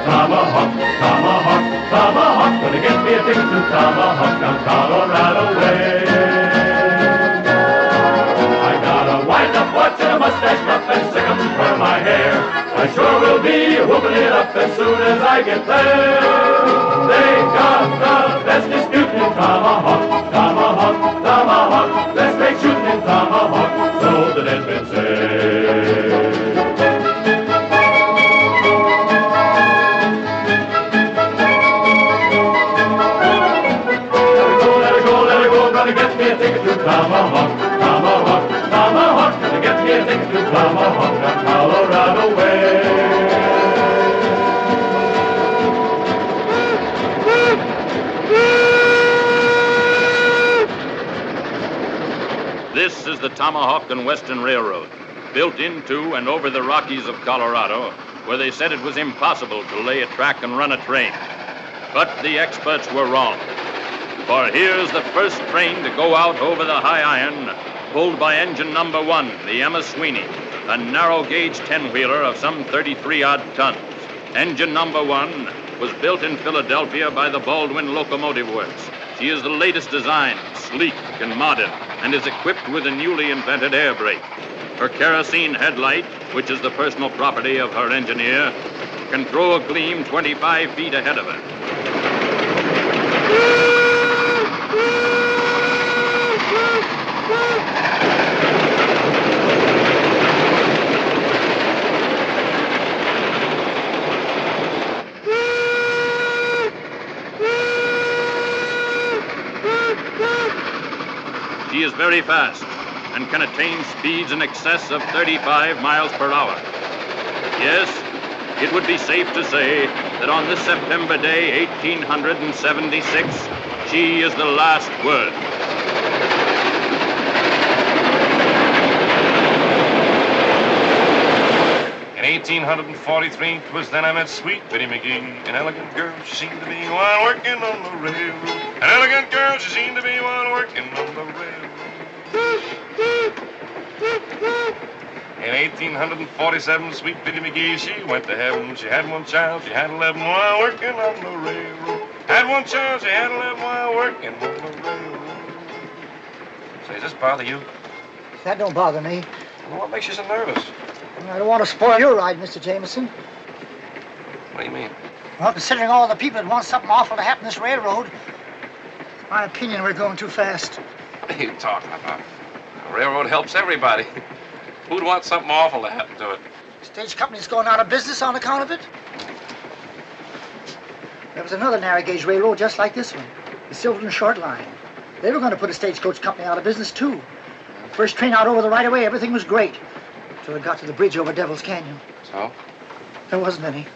Tomahawk, Tomahawk, Tomahawk. Gonna get me a ticket to Tomahawk down Colorado way. I got a wind-up watch and a mustache muff and stick 'em for my hair. I sure will be whooping it up as soon as I get there. They got the best dispute in Tomahawk, Tomahawk, Tomahawk. Let's make shooting in Tomahawk, so the dead men say. Get me a ticket to Tomahawk, Tomahawk, Tomahawk. Gonna get me a ticket to Tomahawk down Colorado way. This is the Tomahawk and Western Railroad, built into and over the Rockies of Colorado, where they said it was impossible to lay a track and run a train. But the experts were wrong. For here's the first train to go out over the high iron, pulled by engine number 1, the Emma Sweeney, a narrow-gauge 10-wheeler of some 33-odd tons. Engine number 1 was built in Philadelphia by the Baldwin Locomotive Works. She is the latest design, sleek and modern, and is equipped with a newly invented air brake. Her kerosene headlight, which is the personal property of her engineer, can throw a gleam 25 feet ahead of her. She is very fast and can attain speeds in excess of 35 miles per hour. Yes, it would be safe to say that on this September day, 1876, she is the last word. In 1843, 'twas then I met sweet Biddy McGee, an elegant girl she seemed to be while working on the railroad. An elegant girl she seemed to be while working on the railroad. In 1847, sweet Biddy McGee, she went to heaven. She had one child, she had 11 while working on the railroad. Had one child, she had 11 while working on the railroad. Say, does this bother you? That don't bother me. Well, what makes you so nervous? I don't want to spoil your ride, Mr. Jameson. What do you mean? Well, considering all the people that want something awful to happen this railroad, in my opinion, we're going too fast. What are you talking about? The railroad helps everybody. Who'd want something awful to happen to it? Stage company's going out of business on account of it. There was another narrow gauge railroad just like this one, the Silverton Short Line. They were going to put a stagecoach company out of business, too. First train out over the right-of-way, everything was great. Until it got to the bridge over Devil's Canyon. So? There wasn't any.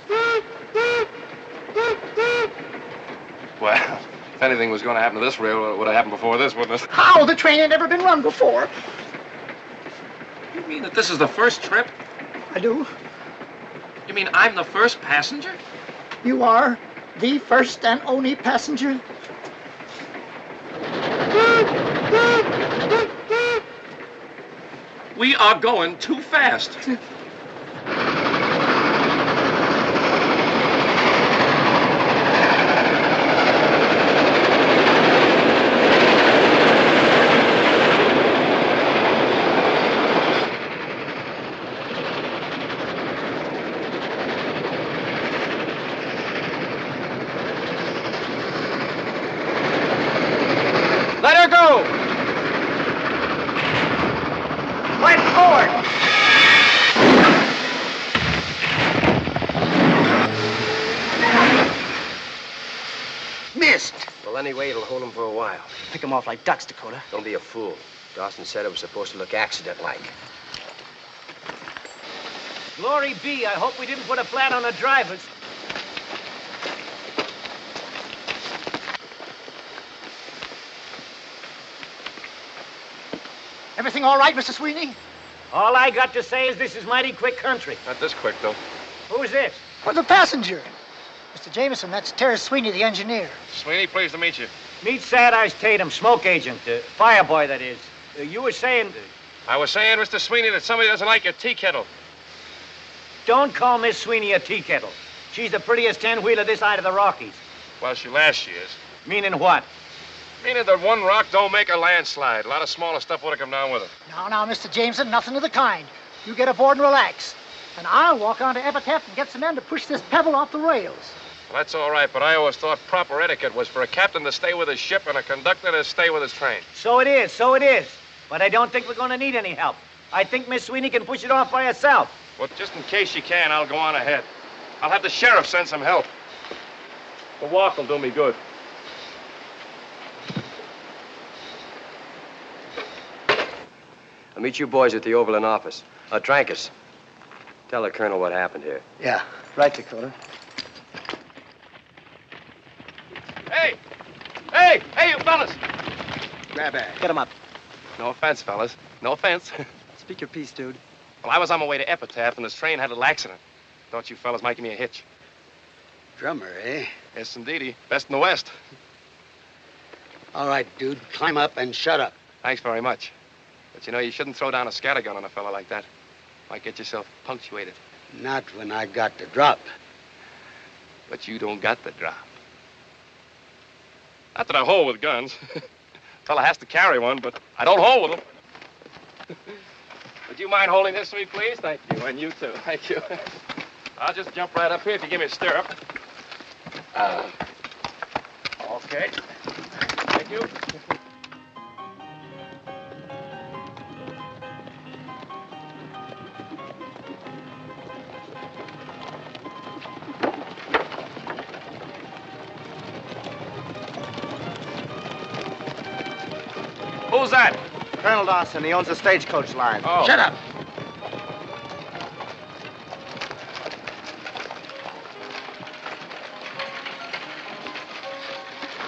Well, if anything was going to happen to this railroad, it would have happened before this, wouldn't it? How? The train ain't never been run before. You mean that this is the first trip? I do. You mean I'm the first passenger? You are the first and only passenger. We are going too fast. Let her go! Right forward! Missed! Well, anyway, it'll hold him for a while. Pick him off like ducks, Dakota. Don't be a fool. Dawson said it was supposed to look accident-like. Glory be, I hope we didn't put a flat on the drivers. Everything all right, Mr. Sweeney? All I got to say is this is mighty quick country. Not this quick, though. Who's this? Well, the passenger. Mr. Jameson, that's Terry Sweeney, the engineer. Sweeney, pleased to meet you. Meet Sad Eyes Tatum, smoke agent, fire boy, that is. You were saying... I was saying, Mr. Sweeney, that somebody doesn't like your tea kettle. Don't call Miss Sweeney a tea kettle. She's the prettiest 10-wheeler this side of the Rockies. Well, she is. Meaning what? Meaning that one rock don't make a landslide. A lot of smaller stuff would have come down with it. Now, Mr. Jameson, nothing of the kind. You get aboard and relax. And I'll walk on to Epitaph and get some men to push this pebble off the rails. Well, that's all right, but I always thought proper etiquette was for a captain to stay with his ship and a conductor to stay with his train. So it is. But I don't think we're going to need any help. I think Miss Sweeney can push it off by herself. Well, just in case she can, I'll go on ahead. I'll have the sheriff send some help. The walk will do me good. I'll meet you boys at the Overland office. Trankus, tell the colonel what happened here. Yeah, right, Dakota. Hey, you fellas! Grab bag. Get him up. No offense, fellas. No offense. Speak your piece, dude. Well, I was on my way to Epitaph, and this train had a little accident. Thought you fellas might give me a hitch. Drummer, eh? Yes, indeedy. Best in the West. All right, dude. Climb up and shut up. Thanks very much. But you know, you shouldn't throw down a scattergun on a fella like that. Might get yourself punctuated. Not when I got the drop. But you don't got the drop. Not that I hold with guns. Fella has to carry one, but I don't hold with them. Would you mind holding this for me, please? Thank you, and you too. Thank you. I'll just jump right up here if you give me a stirrup. Okay. Thank you. Who's that? Colonel Dawson, he owns the stagecoach line. Oh. Shut up.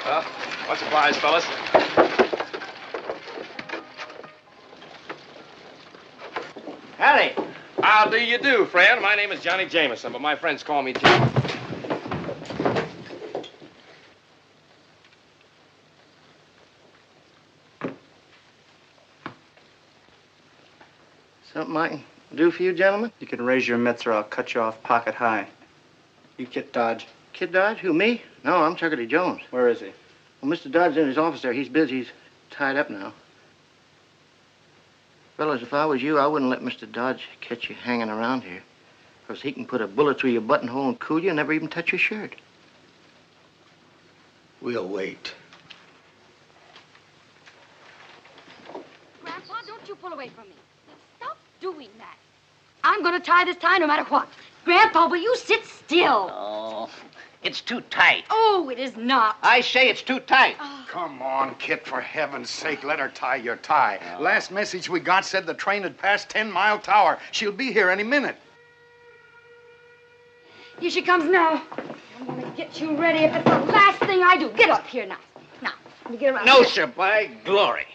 Well, much obliged, fellas. Harry. How do you do, friend? My name is Johnny Jameson, but my friends call me Jim. Something I can do for you, gentlemen? You can raise your mitts or I'll cut you off pocket high. You Kit Dodge. Kit Dodge? Who, me? No, I'm Chuckity Jones. Where is he? Well, Mr. Dodge's in his office there. He's busy. He's tied up now. Fellas, if I was you, I wouldn't let Mr. Dodge catch you hanging around here. Because he can put a bullet through your buttonhole and cool you and never even touch your shirt. We'll wait. Grandpa, don't you pull away from me. Stop doing that. I'm going to tie this tie no matter what. Grandpa, will you sit still? Oh, it's too tight. Oh, it is not. I say it's too tight. Come on, Kit, for heaven's sake, let her tie your tie. Last message we got said the train had passed 10 Mile Tower. She'll be here any minute. Here she comes now. I'm going to get you ready if it's the last thing I do. Get up here now. Now, let me get around No, here. sir, by glory.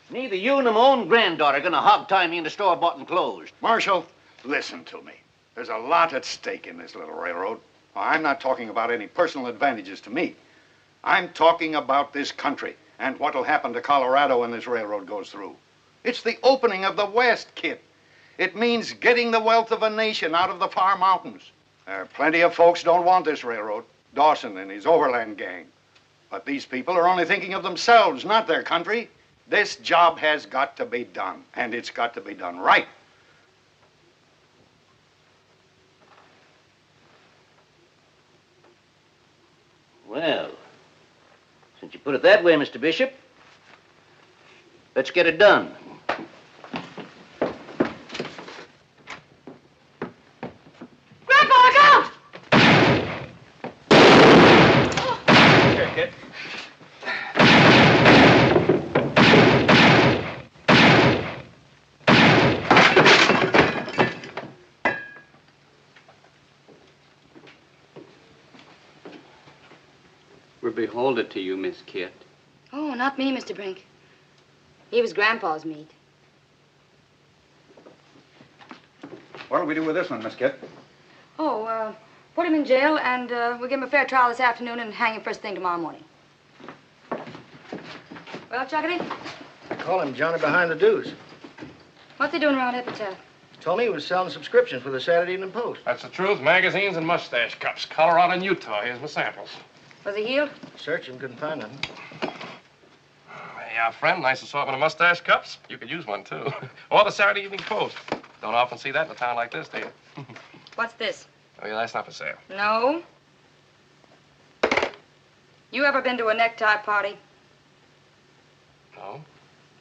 Neither you nor my own granddaughter are going to hog-tie me into store-bought and closed. Marshal, listen to me. There's a lot at stake in this little railroad. I'm not talking about any personal advantages to me. I'm talking about this country and what'll happen to Colorado when this railroad goes through. It's the opening of the West, Kit. It means getting the wealth of a nation out of the far mountains. There are plenty of folks don't want this railroad. Dawson and his overland gang. But these people are only thinking of themselves, not their country. This job has got to be done, and it's got to be done right. Well, since you put it that way, Mr. Bishop, let's get it done. Grandpa, look out! Here, kid. We're beholden to you, Miss Kit. Oh, not me, Mr. Brink. He was Grandpa's meat. What'll we do with this one, Miss Kit? Oh, put him in jail, and we'll give him a fair trial this afternoon and hang him first thing tomorrow morning. Well, Chuckity, Call him Johnny Behind the Deuce. what's he doing around Epitaph? Told me he was selling subscriptions for the Saturday Evening Post. That's the truth. Magazines and mustache cups. Colorado and Utah. Here's my samples. Was he healed? Searched him, couldn't find nothing. Hey, friend, nice assortment of mustache cups. You could use one, too. Or the Saturday Evening Post. Don't often see that in a town like this, do you? What's this? Oh, yeah, that's not for sale. No. You ever been to a necktie party? No.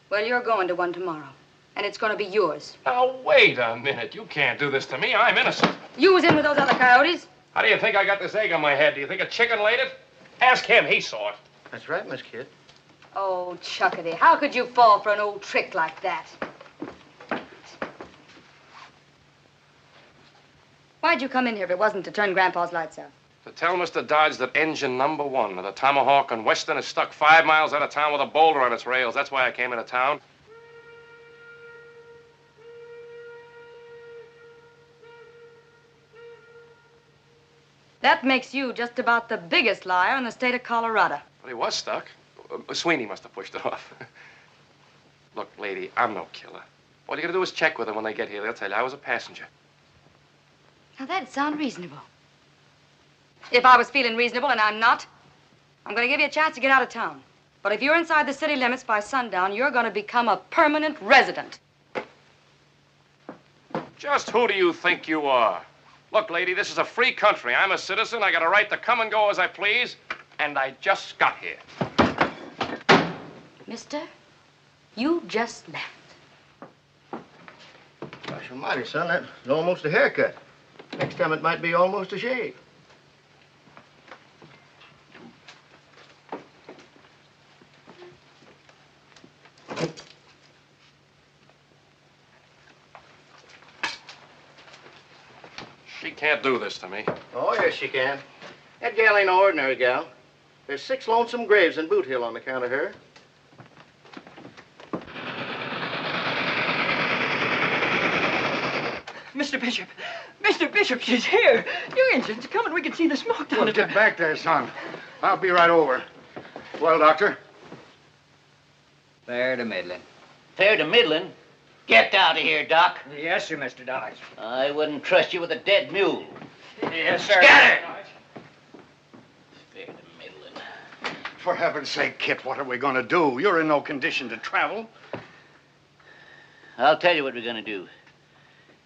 Well, you're going to one tomorrow. And it's going to be yours. Now, wait a minute. You can't do this to me. I'm innocent. You was in with those other coyotes? How do you think I got this egg on my head? Do you think a chicken laid it? Ask him. He saw it. That's right, Miss Kid. Oh, Chuckity, how could you fall for an old trick like that? Why'd you come in here if it wasn't to turn Grandpa's lights out? To tell Mr. Dodge that engine number 1 of the Tomahawk and Western is stuck 5 miles out of town with a boulder on its rails. That's why I came into town. That makes you just about the biggest liar in the state of Colorado. Well, he was stuck. Sweeney must have pushed it off. Look, lady, I'm no killer. All you gotta do is check with them when they get here. They'll tell you I was a passenger. Now, that'd sound reasonable. If I was feeling reasonable, and I'm not, I'm going to give you a chance to get out of town. But if you're inside the city limits by sundown, you're going to become a permanent resident. Just who do you think you are? Look, lady, this is a free country. I'm a citizen. I got a right to come and go as I please, and I just got here. Mister, you just left. Gosh almighty, son, that was almost a haircut. Next time it might be almost a shave. She can't do this to me. Oh, yes, she can. That gal ain't no ordinary gal. There's 6 lonesome graves in Boot Hill on account of her. Mr. Bishop! Mr. Bishop, she's here! Your engine's coming. We can see the smoke down Well, get back there, son. I'll be right over. Well, Doctor? Fair to middling. Fair to middling? Get out of here, Doc. Yes, sir, Mr. Dodge. I wouldn't trust you with a dead mule. Yes, sir. Scatter! Fair to middling. For heaven's sake, Kit, what are we going to do? You're in no condition to travel. I'll tell you what we're going to do.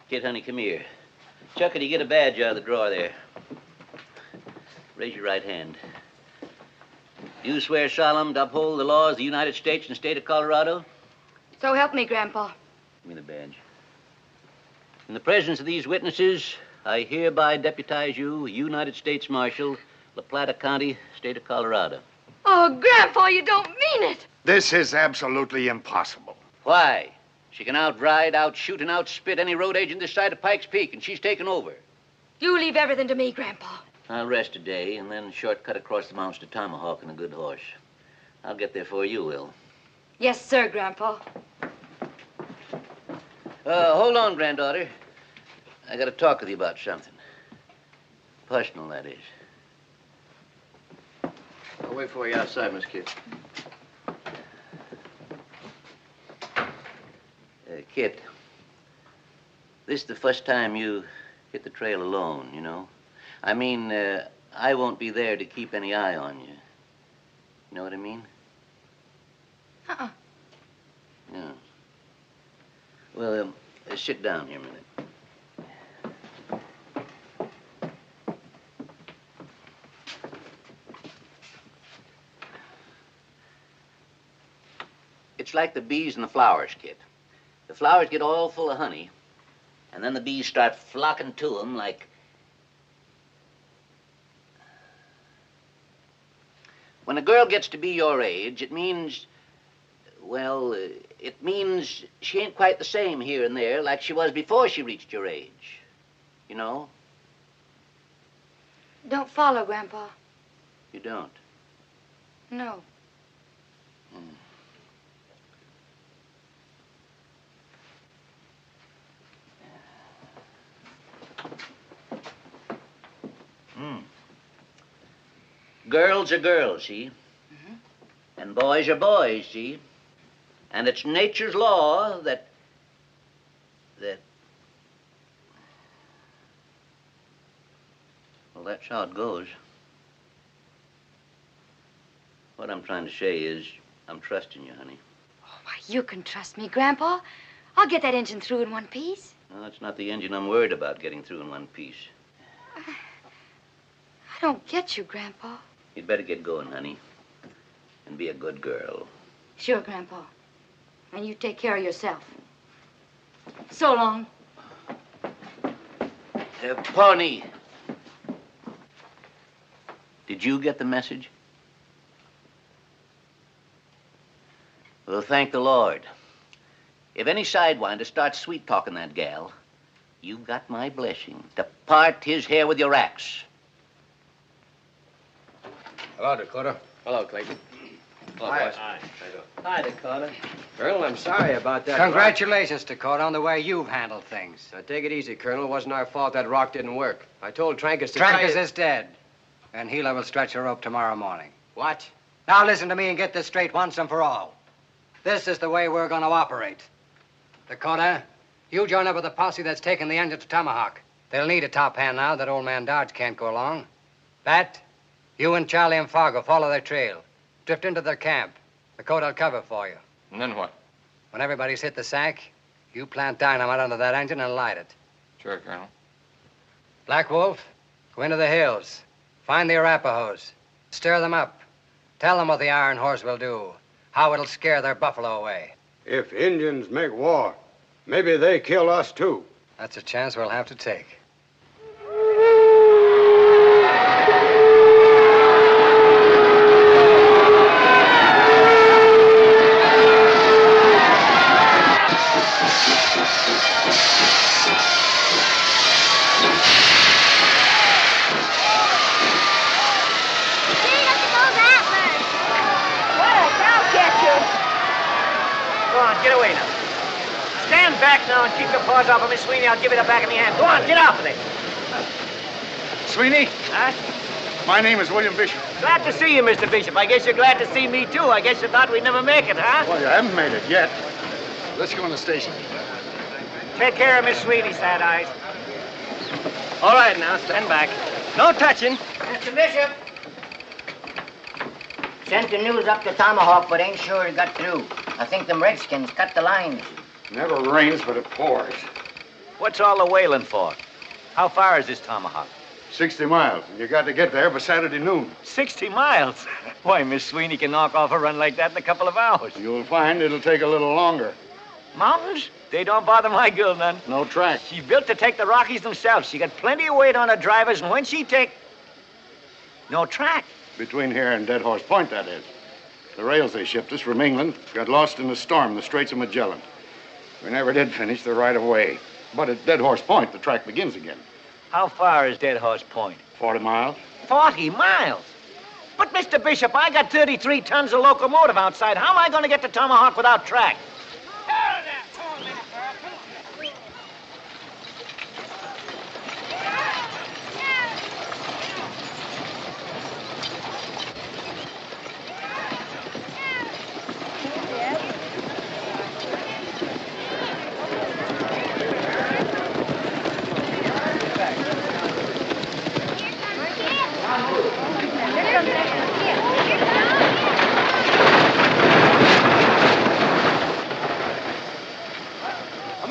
Kid, honey, come here. Chuckity, get a badge out of the drawer there. Raise your right hand. Do you swear solemn to uphold the laws of the United States and the state of Colorado? So help me, Grandpa. Give me the badge. In the presence of these witnesses, I hereby deputize you, United States Marshal, La Plata County, state of Colorado. Oh, Grandpa, you don't mean it. This is absolutely impossible. Why? She can outride, outshoot, and outspit any road agent this side of Pikes Peak, and she's taken over. You leave everything to me, Grandpa. I'll rest a day and then shortcut across the mountains to Tomahawk on a good horse. I'll get there before you will. Yes, sir, Grandpa. Hold on, granddaughter. I got to talk with you about something. Personal, that is. I'll wait for you outside, Miss Kid. Kit, this is the first time you hit the trail alone, you know? I mean, I won't be there to keep any eye on you. You know what I mean? Uh-uh. Yeah. Well, sit down here a minute. It's like the bees and the flowers, Kit. The flowers get all full of honey, and then the bees start flocking to them like... When a girl gets to be your age, it means... Well, it means she ain't quite the same here and there like she was before she reached your age. You know? Don't follow, Grandpa. You don't? No. Girls are girls, see? Mm-hmm. And boys are boys, see? And it's nature's law that that's how it goes. What I'm trying to say is, I'm trusting you, honey. Why, you can trust me, Grandpa. I'll get that engine through in one piece. No, that's not the engine I'm worried about getting through in one piece. I don't get you, Grandpa. You'd better get going, honey, and be a good girl. Sure, Grandpa. And you take care of yourself. So long. Pony. Did you get the message? Well, thank the Lord. If any sidewinder starts sweet-talking that gal, you got my blessing to part his hair with your axe. Hello, Dakota. Hello, Clayton. Hello, boys. Hi. Hi, Dakota. Colonel, I'm sorry about that. Congratulations, Dakota, on the way you've handled things. Take it easy, Colonel. It wasn't our fault that rock didn't work. I told Trancas to Trancas is dead, and Gila will stretch a rope tomorrow morning. What? Now listen to me and get this straight once and for all. This is the way we're going to operate. Dakota, you join up with the posse that's taking the engine to Tomahawk. They'll need a top hand now that old man Dodge can't go along. Bat, you and Charlie and Fargo follow their trail. Drift into their camp. Dakota will cover for you. And then what? When everybody's hit the sack, you plant dynamite under that engine and light it. Sure, Colonel. Black Wolf, go into the hills. Find the Arapahoes. Stir them up. Tell them what the Iron Horse will do. How it'll scare their buffalo away. If Indians make war, maybe they kill us too. That's a chance we'll have to take. Get away now. Stand back now and keep your paws off of Miss Sweeney. I'll give you the back of my hand. Go on, get off of it. Sweeney? Huh? My name is William Bishop. Glad to see you, Mr. Bishop. I guess you're glad to see me, too. I guess you thought we'd never make it, huh? Well, you haven't made it yet. Let's go in the station. Take care of Miss Sweeney, Sad Eyes. All right, now, stand back. No touching. Mr. Bishop. Sent the news up to Tomahawk, but ain't sure it got through. I think them Redskins cut the lines. Never rains, but it pours. What's all the wailing for? How far is this Tomahawk? 60 miles. And you got to get there by Saturday noon. 60 miles? Why, Miss Sweeney can knock off a run like that in a couple of hours. You'll find it'll take a little longer. Mountains? They don't bother my girl none. No track. She built to take the Rockies themselves. She got plenty of weight on her drivers, and when she take... No track. Between here and Dead Horse Point, that is. The rails they shipped us from England got lost in a storm in the Straits of Magellan. We never did finish the right of way. But at Dead Horse Point, the track begins again. How far is Dead Horse Point? 40 miles. 40 miles? But, Mr. Bishop, I got 33 tons of locomotive outside. How am I going to get to Tomahawk without track?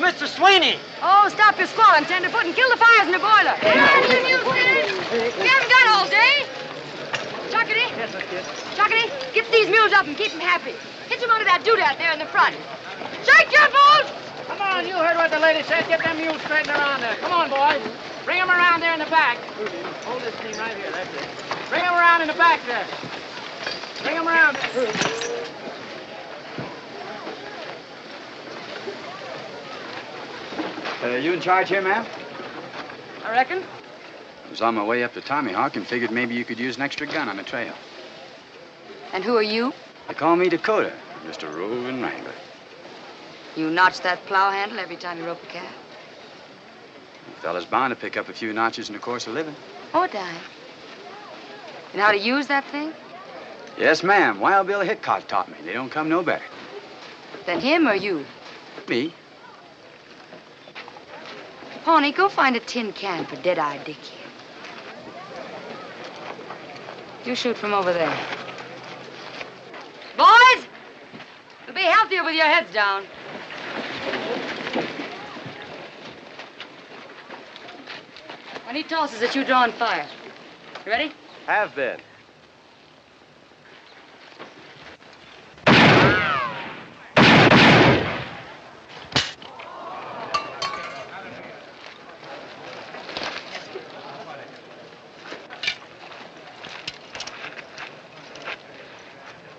Mr. Sweeney! Oh, stop your squalling, tenderfoot, and kill the fires in the boiler. We haven't got all day. Chuckity. Yes, Miss Kid. Chuckity, get these mules up and keep them happy. Hitch them under that doodad there in the front. Shake your fools! Come on, you heard what the lady said. Get them mules straightened around there. Come on, boys. Bring them around there in the back. Hold this team right here. That's it. Bring them around in the back there. Bring them around. You in charge here, ma'am? I reckon. I was on my way up to Tomahawk and figured maybe you could use an extra gun on the trail. And who are you? They call me Dakota, Mr. Roving Wrangler. You notch that plow handle every time you rope a calf. A fella's bound to pick up a few notches in the course of living. Oh, Di. And how to use that thing? Yes, ma'am. Wild Bill Hickok taught me. They don't come no better. Then him or you? Me? Pawnee, go find a tin can for Dead-Eye Dick here. You shoot from over there. Boys! You'll be healthier with your heads down. When he tosses it, you draw and fire. You ready? Have been.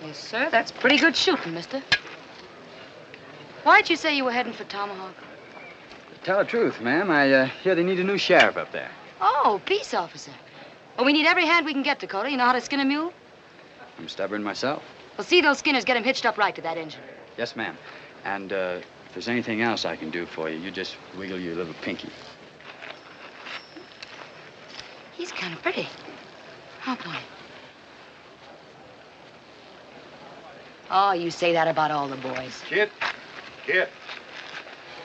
Yes, sir. That's pretty good shooting, mister. Why'd you say you were heading for Tomahawk? Tell the truth, ma'am. I hear they need a new sheriff up there. Oh, peace officer. Well, we need every hand we can get, Dakota. You know how to skin a mule? I'm stubborn myself. Well, see those skinners get him hitched up right to that engine. Yes, ma'am. And if there's anything else I can do for you, you just wiggle your little pinky. He's kind of pretty. Hop on. Oh, you say that about all the boys. Kid.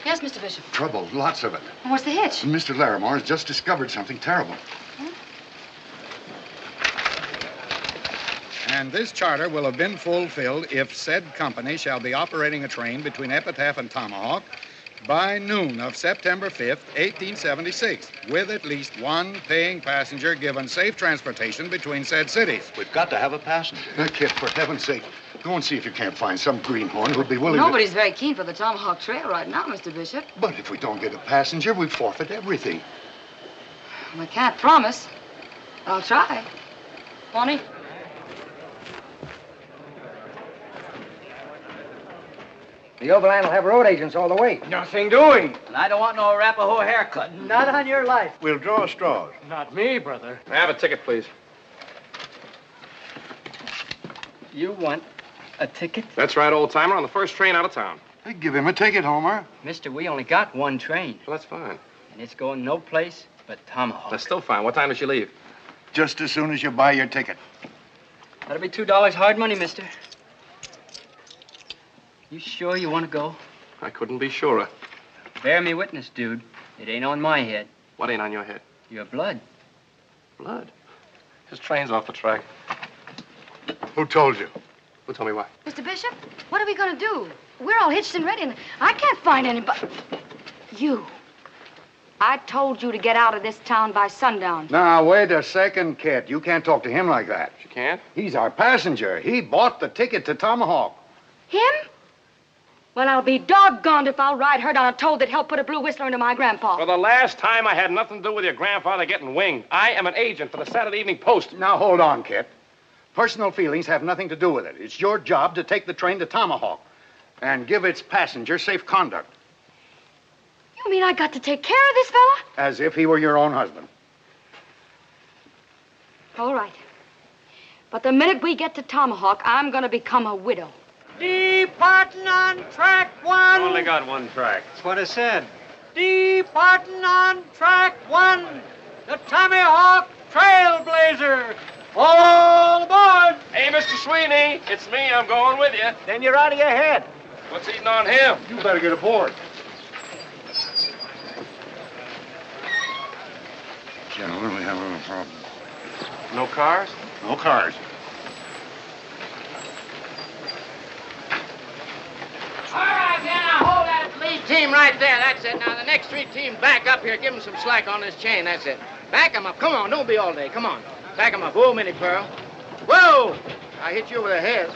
Yes, Mr. Bishop. Trouble, lots of it. And what's the hitch? Mr. Larimore has just discovered something terrible. And this charter will have been fulfilled if said company shall be operating a train between Epitaph and Tomahawk by noon of September 5th, 1876, with at least one paying passenger given safe transportation between said cities. We've got to have a passenger. Kid, for heaven's sake, go and see if you can't find some greenhorn who'll be willing Nobody's very keen for the Tomahawk Trail right now, Mr. Bishop. But if we don't get a passenger, we forfeit everything. We can't promise. I'll try. Bonnie? The Overland will have road agents all the way. Nothing doing. And I don't want no Arapaho haircut. Not on your life. We'll draw straws. Not me, brother. I have a ticket, please. You want a ticket? That's right, old timer, on the first train out of town. Hey, give him a ticket, Homer. Mister, we only got one train. Well, that's fine. And it's going no place but Tomahawk. That's still fine. What time does she leave? Just as soon as you buy your ticket. That'll be $2 hard money, mister. You sure you want to go? I couldn't be surer. Bear me witness, dude. It ain't on my head. What ain't on your head? Your blood. Blood? His train's off the track. Who told you? Who told me why? Mr. Bishop, what are we going to do? We're all hitched and ready, and I can't find anybody. You. I told you to get out of this town by sundown. Now, wait a second, kid. You can't talk to him like that. She can't? He's our passenger. He bought the ticket to Tomahawk. Him? Well, I'll be doggoned if I'll ride herd on a toad that helped put a blue whistler into my grandpa. For the last time, I had nothing to do with your grandfather getting winged. I am an agent for the Saturday Evening Post. Now, hold on, kid. Personal feelings have nothing to do with it. It's your job to take the train to Tomahawk and give its passenger safe conduct. You mean I got to take care of this fella? As if he were your own husband. All right. But the minute we get to Tomahawk, I'm going to become a widow. Departing on track one. Only got one track. That's what I said. Departing on track one. The Tomahawk Trailblazer. All aboard. Hey, Mr. Sweeney, it's me. I'm going with you. Then you're out of your head. What's eating on him? You better get aboard. Gentlemen, we have a problem. No cars? No cars. All right, then, now hold that lead team right there. That's it. Now, the next three teams back up here. Give them some slack on this chain. That's it. Back them up. Come on. Don't be all day. Come on. Back them up. Whoa, Minnie Pearl. Whoa! I hit you over the head.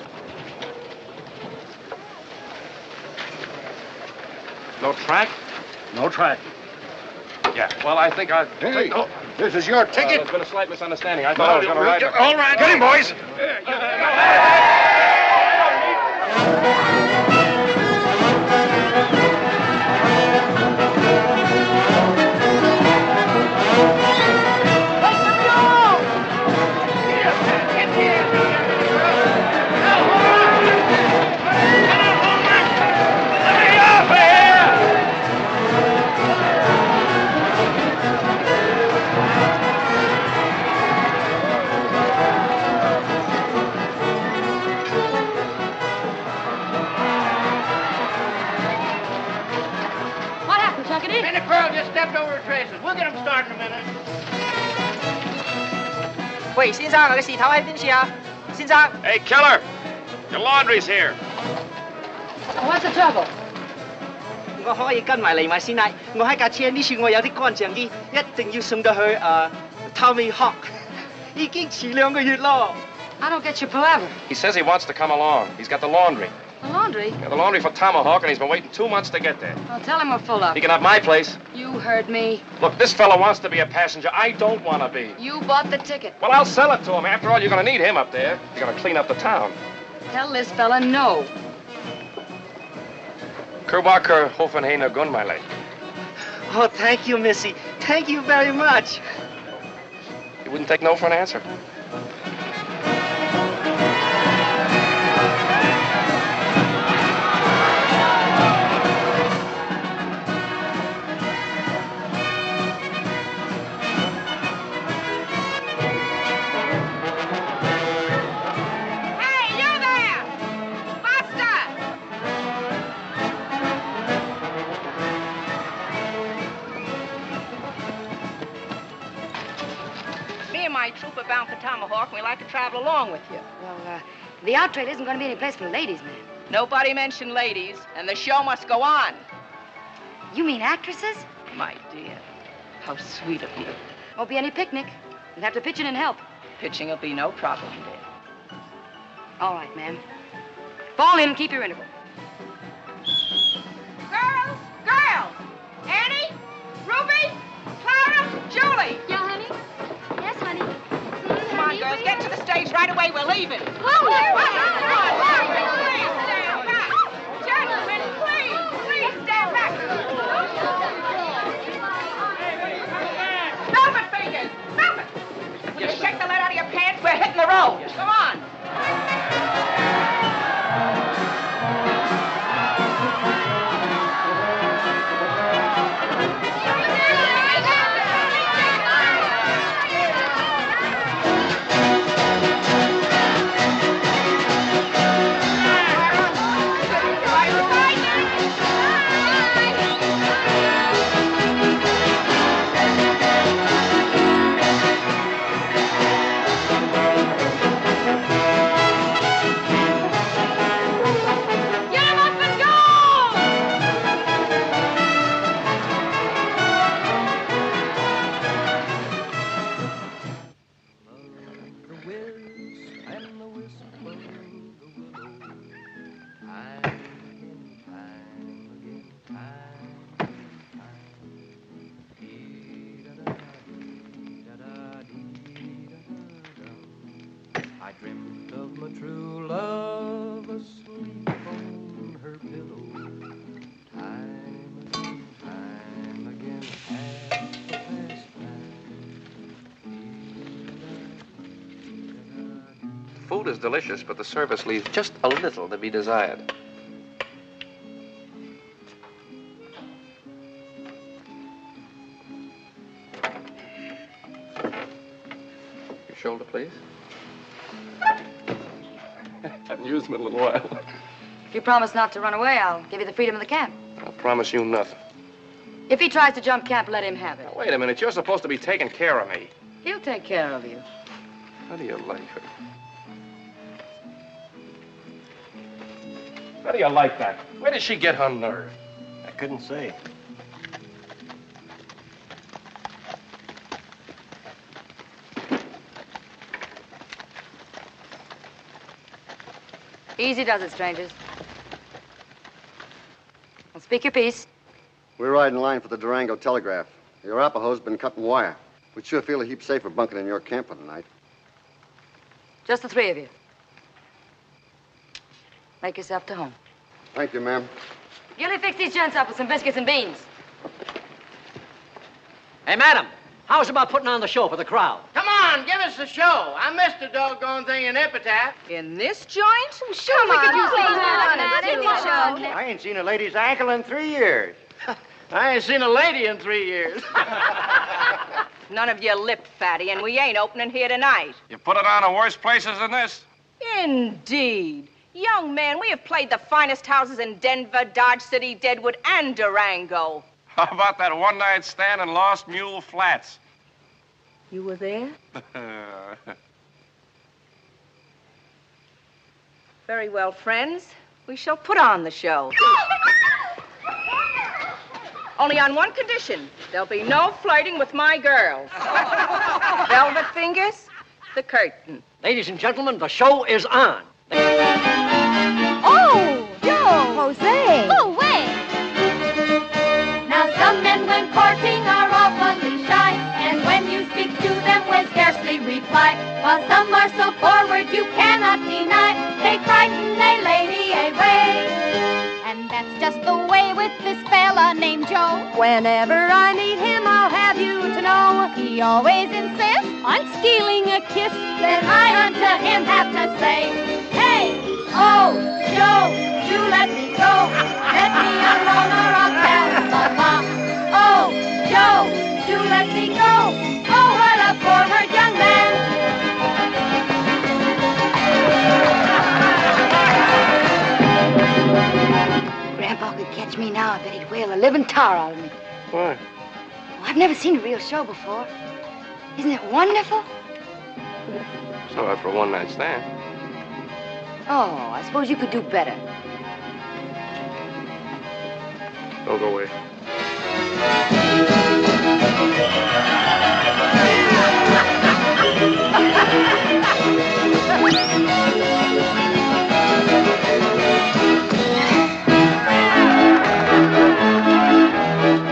No track? No track. Yeah. Well, I think I... Hey, this is your ticket. There's been a slight misunderstanding. I thought I was going to ride... All right. Get him, boys. Minnie Pearl just stepped over her traces. We'll get them started in a minute. 喂，先生，我嘅事頭喺邊處啊？先生。Hey, Keller, your laundry's here. What's the trouble? 我可以跟埋嚟埋先啦。我喺架車呢處，我有啲乾淨衣，一定要送到去Tomahawk。已經遲2個月咯。I don't get your palaver. He says he wants to come along. He's got the laundry. The laundry? Yeah, the laundry for Tomahawk, and he's been waiting 2 months to get there. Well, tell him we're full up. He can have my place. You heard me. Look, this fella wants to be a passenger. I don't want to be. You bought the ticket. Well, I'll sell it to him. After all, you're going to need him up there. You're going to clean up the town. Tell this fella no. Kerwaker Hoffenheiner Gunmeile. Oh, thank you, Missy. Thank you very much. You wouldn't take no for an answer. Troop are bound for Tomahawk, and we'd like to travel along with you. Well, the outtrade isn't going to be any place for ladies, ma'am. Nobody mentioned ladies, and the show must go on. You mean actresses? My dear, how sweet of you. Won't be any picnic. You'll have to pitch in and help. Pitching will be no problem, dear. All right, ma'am. Fall in and keep your interval. Girls! Girls! Annie? Ruby? Clara? Julie! Yeah, honey? Yes, honey. Come on, girls, get to the stage right away. We're leaving. Oh, Please stand back. Gentlemen, please stand back. Stop it, fingers. Stop it. Will you shake the lead out of your pants? We're hitting the road. Come on. I dreamt of my true love asleep on her pillow. Time and time again at the past Food is delicious, but the service leaves just a little to be desired. Your shoulder, please. Haven't used them in a little while. If you promise not to run away, I'll give you the freedom of the camp. I promise you nothing. If he tries to jump camp, let him have it. Now, wait a minute. You're supposed to be taking care of me. He'll take care of you. How do you like her? How do you like that? Where did she get her nerve? I couldn't say. Easy does it, strangers. Well, speak your piece. We're riding line for the Durango Telegraph. The Arapahoe's been cutting wire. We'd sure feel a heap safer bunking in your camp for the night. Just the three of you. Make yourself to home. Thank you, ma'am. Gilly, fix these gents up with some biscuits and beans. Hey, madam, how's about putting on the show for the crowd? Come on, give us the show. I missed the doggone thing in Epitaph. In this joint? Sure, we could use I ain't seen a lady's ankle in 3 years. I ain't seen a lady in 3 years. None of you lip fatty, and we ain't opening here tonight. You put it on in worse places than this? Indeed. Young man, we have played the finest houses in Denver, Dodge City, Deadwood, and Durango. How about that one-night stand in Lost Mule Flats? You were there? Very well, friends. We shall put on the show. Only on one condition. There'll be no flirting with my girls. Velvet fingers, the curtain. Ladies and gentlemen, the show is on. Oh, Joe! Jose! Go away! Now some men when courting are awfully shy, and when you speak to them will scarcely reply, while some are so forward you cannot deny, they frighten a lady away. And that's just the way with this fella named Joe. Whenever I meet him, I'll have you to know, he always insists on stealing a kiss. Then I unto him have to say, hey, oh, Joe, do let me go. Let me alone or I'll tell Mama. Oh, Joe, do let me go. Oh, what a forward young man. Grandpa could catch me now, I bet he'd whale a living tar out of me. Why? Oh, I've never seen a real show before. Isn't it wonderful? It's all right for a one-night stand. Oh, I suppose you could do better. Don't go away.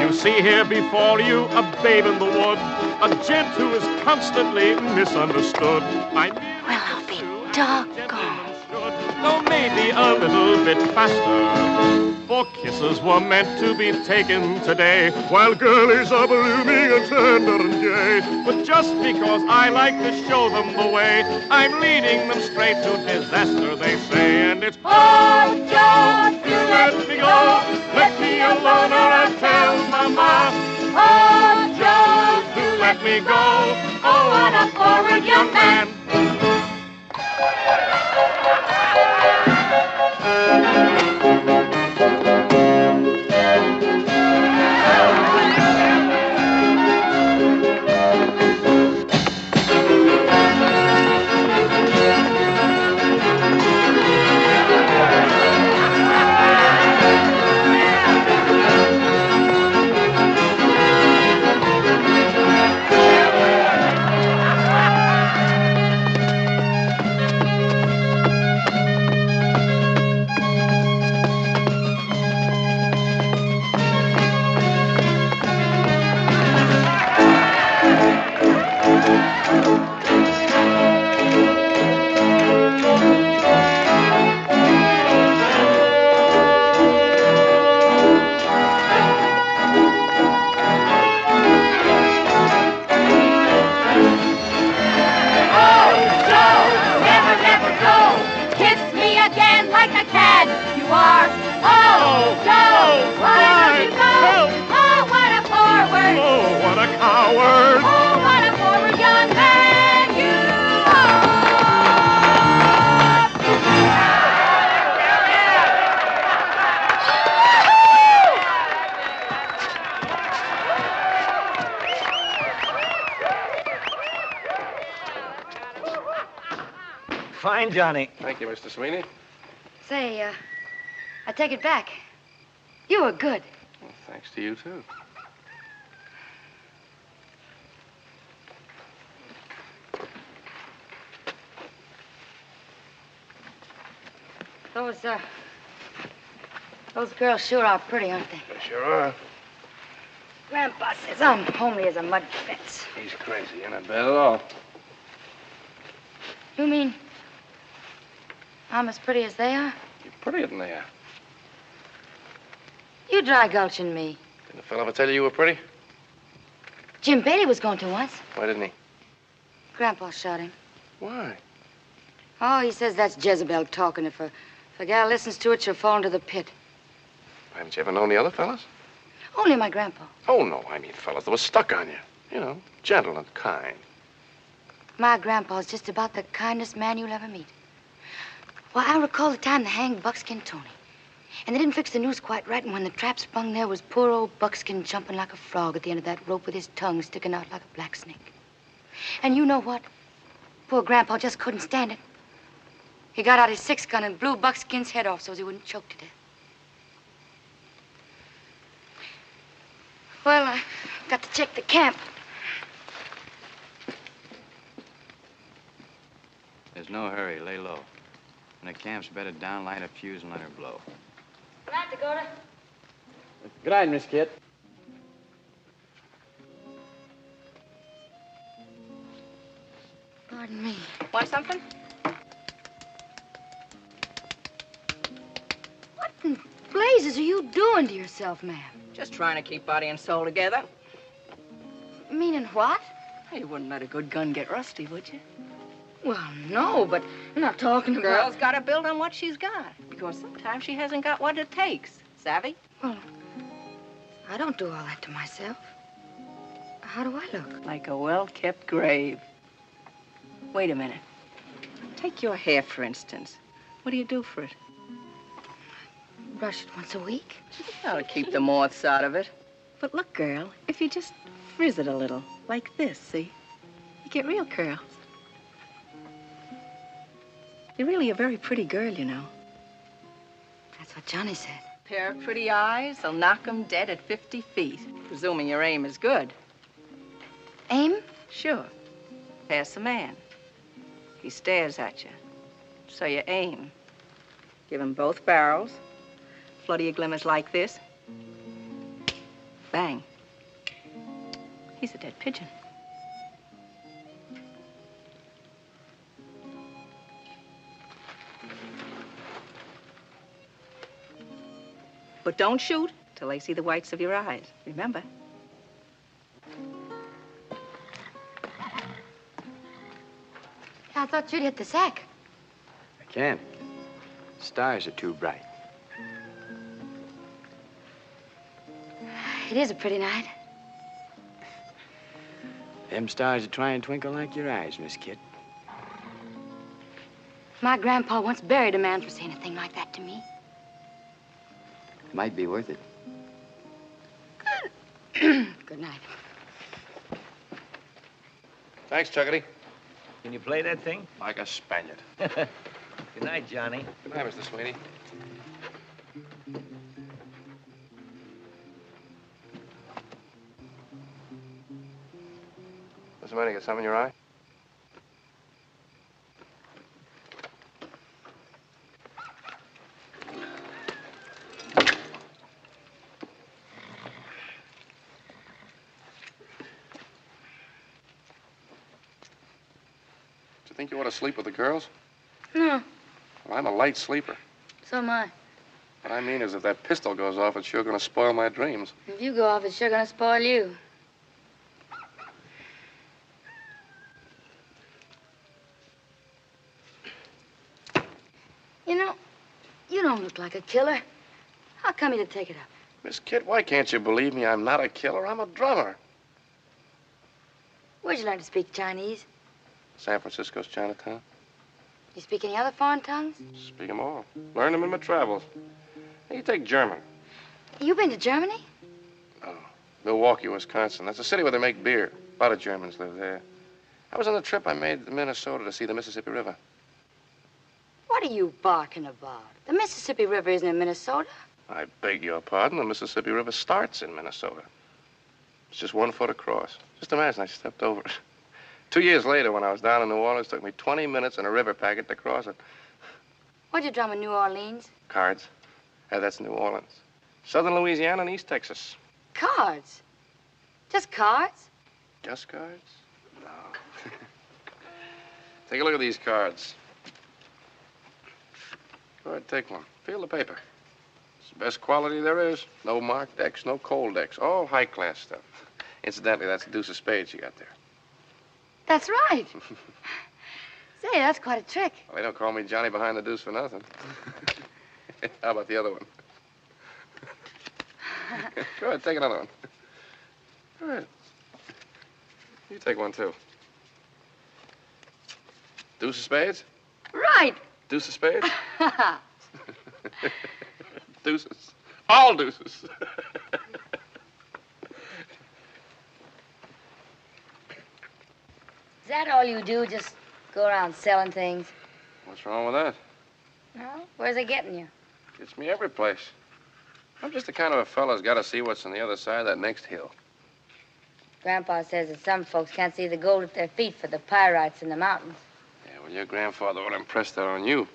You see here before you a babe in the wood, a gent who is constantly misunderstood. Well, I'll be doggone. Though maybe a little bit faster, for kisses were meant to be taken today, while girlies are blooming and tender and gay. But just because I like to show them the way, I'm leading them straight to disaster, they say, and it's oh, Joe, do let me go, let me alone or I'll tell Mama. Oh, Joe, do let me go. Oh, what a forward young man. Fine, Johnny. Thank you, Mr. Sweeney. Say, I take it back. You were good. Well, thanks to you, too. Those girls sure are pretty, aren't they? They sure are. Grandpa says I'm homely as a mud fence. He's crazy. You're not bad at all. You mean I'm as pretty as they are? You're prettier than they are. You dry gulching me. Didn't the fellow ever tell you were pretty? Jim Bailey was going to once. Why didn't he? Grandpa shot him. Why? Oh, he says that's Jezebel talking. If a gal listens to it, she'll fall into the pit. Haven't you ever known the other fellas? Only my grandpa. Oh, no, I mean fellas that were stuck on you. You know, gentle and kind. My grandpa's just about the kindest man you'll ever meet. Well, I recall the time they hanged Buckskin Tony. And they didn't fix the noose quite right, and when the trap sprung, there was poor old Buckskin jumping like a frog at the end of that rope with his tongue sticking out like a black snake. And you know what? Poor Grandpa just couldn't stand it. He got out his 6-gun and blew Buckskin's head off so he wouldn't choke to death. Well, I got to check the camp. There's no hurry. Lay low. When the camp's bedded down, light a fuse and let her blow. Good night, Dakota. Good night, Miss Kit. Pardon me. Want something? What in blazes are you doing to yourself, ma'am? Just trying to keep body and soul together. Meaning what? You wouldn't let a good gun get rusty, would you? Well, no, but I'm not talking about... Girl's got to build on what she's got, because sometimes she hasn't got what it takes. Savvy? Well, I don't do all that to myself. How do I look? Like a well-kept grave. Wait a minute. Take your hair, for instance. What do you do for it? Brush it once a week. That'll keep the moths out of it. But look, girl, if you just frizz it a little, like this, see? You get real curls. You're really a very pretty girl, you know. That's what Johnny said. Pair of pretty eyes, they'll knock 'em dead at 50 feet, presuming your aim is good. Aim? Sure. Pass the man. He stares at you. So you aim. Give him both barrels. Flood your glimmers like this. Bang. He's a dead pigeon. But don't shoot till they see the whites of your eyes. Remember? I thought you'd hit the sack. I can't. Stars are too bright. It is a pretty night. Them stars are trying to twinkle like your eyes, Miss Kit. My grandpa once buried a man for saying a thing like that to me. Might be worth it. Good night. Thanks, Chuckity. Can you play that thing? Like a Spaniard. Good night, Johnny. Good night, Mr. Sweeney. What's the matter? You got something in your eye? Do you think you ought to sleep with the girls? No, Well, I'm a light sleeper. so am I. What I mean is if that pistol goes off, it's sure going to spoil my dreams. If you go off, it's sure gonna spoil you. You know, you don't look like a killer. How come you didn't take it up? Miss Kit, why can't you believe me? I'm not a killer. I'm a drummer. Where'd you learn to speak Chinese? San Francisco's Chinatown. You speak any other foreign tongues? Speak 'em all. Learned 'em in my travels. Hey, you take German. You been to Germany? Milwaukee, Wisconsin. That's a city where they make beer. A lot of Germans live there. I was on a trip I made to Minnesota to see the Mississippi River. What are you barking about? The Mississippi River isn't in Minnesota. I beg your pardon. The Mississippi River starts in Minnesota. It's just 1 foot across. Just imagine I stepped over it. 2 years later, when I was down in New Orleans, it took me 20 minutes in a river packet to cross it. What'd you drum in New Orleans? Cards. That's New Orleans. Southern Louisiana and East Texas. Cards. Just cards? Just cards? No. Take a look at these cards. Go ahead, take one. Feel the paper. It's the best quality there is. No marked decks, no cold decks. All high-class stuff. Incidentally, that's the deuce of spades you got there. That's right. Say, that's quite a trick. Well, they don't call me Johnny behind the deuce for nothing. How about the other one? Go ahead, take another one. Go ahead. You take one, too. Deuce of spades? Right. Deuce of spades? Deuces. All deuces. Is that all you do? Just go around selling things? What's wrong with that? Well, where's it getting you? Gets me every place. I'm just the kind of a fella who's got to see what's on the other side of that next hill. Grandpa says that some folks can't see the gold at their feet for the pyrites in the mountains. Yeah, well, your grandfather would impress that on you.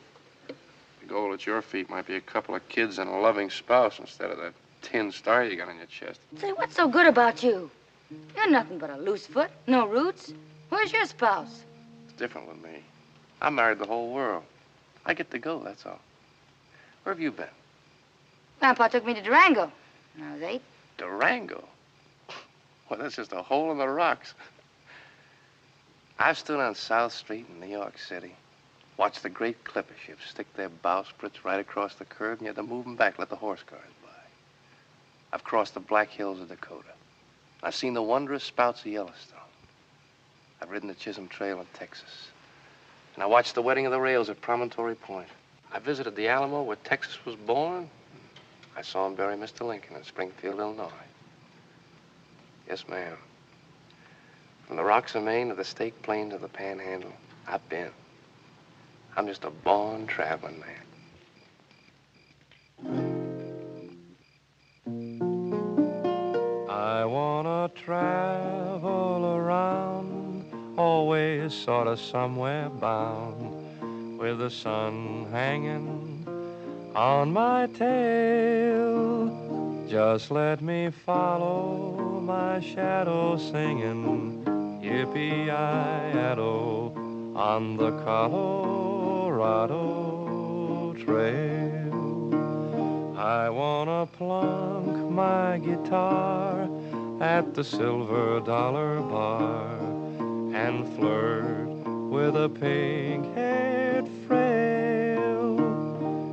The gold at your feet might be a couple of kids and a loving spouse instead of that tin star you got on your chest. Say, what's so good about you? You're nothing but a loose foot, no roots. Where's your spouse? It's different with me. I married the whole world. I get to go, that's all. Where have you been? Grandpa took me to Durango when I was 8. Durango? Well, that's just a hole in the rocks. I've stood on South Street in New York City, watched the great clipper ships stick their bowsprits right across the curb, and you had to move them back, let the horse cars by. I've crossed the Black Hills of Dakota. I've seen the wondrous spouts of Yellowstone. I've ridden the Chisholm Trail in Texas. And I watched the wetting of the rails at Promontory Point. I visited the Alamo where Texas was born. I saw him bury Mr. Lincoln in Springfield, Illinois. Yes, ma'am. From the rocks of Maine to the Stake Plain to the Panhandle, I've been. I'm just a born traveling man. I wanna travel around, always sort of somewhere bound, with the sun hanging on my tail. Just let me follow my shadow singing, yippee-yi-yado, on the Colorado Trail. I wanna plunk my guitar at the Silver Dollar Bar and flirt with a pink-haired frail.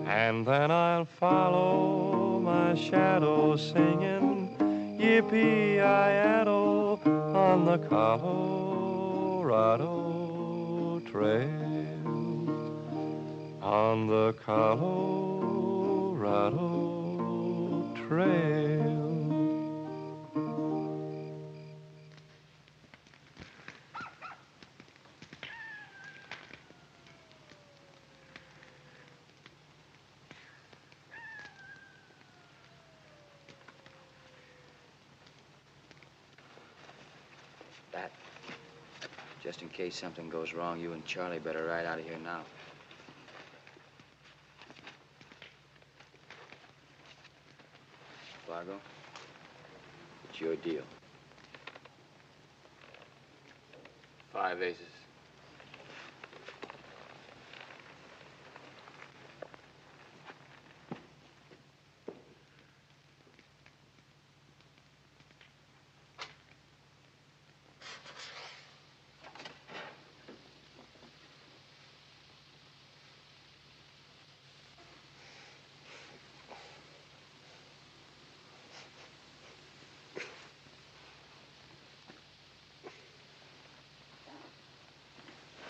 And then I'll follow my shadow singing, yippee-yi-yado, on the Colorado Trail. On the Colorado Trail. That, just in case something goes wrong, you and Charlie better ride out of here now. Fargo, it's your deal. 5 aces.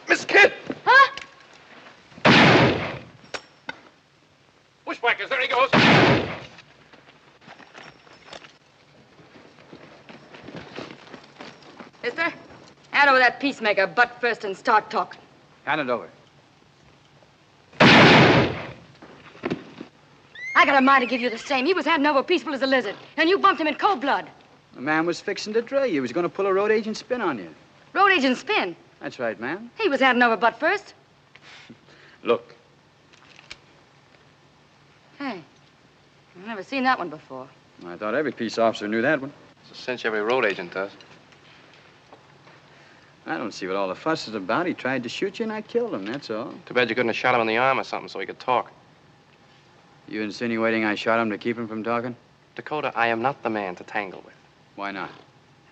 Miss Kid! Huh? Bushwhackers, there he goes. Mister, hand over that peacemaker butt first and start talking. Hand it over. I got a mind to give you the same. He was handing over peaceful as a lizard, and you bumped him in cold blood. The man was fixing to dray you. He was going to pull a road agent spin on you. Road agent spin. That's right, ma'am. He was handing over butt first. Look. Hey, I've never seen that one before. I thought every peace officer knew that one. It's a cinch every road agent does. I don't see what all the fuss is about. He tried to shoot you, and I killed him, that's all. Too bad you couldn't have shot him in the arm or something so he could talk. You insinuating I shot him to keep him from talking? Dakota, I am not the man to tangle with. Why not?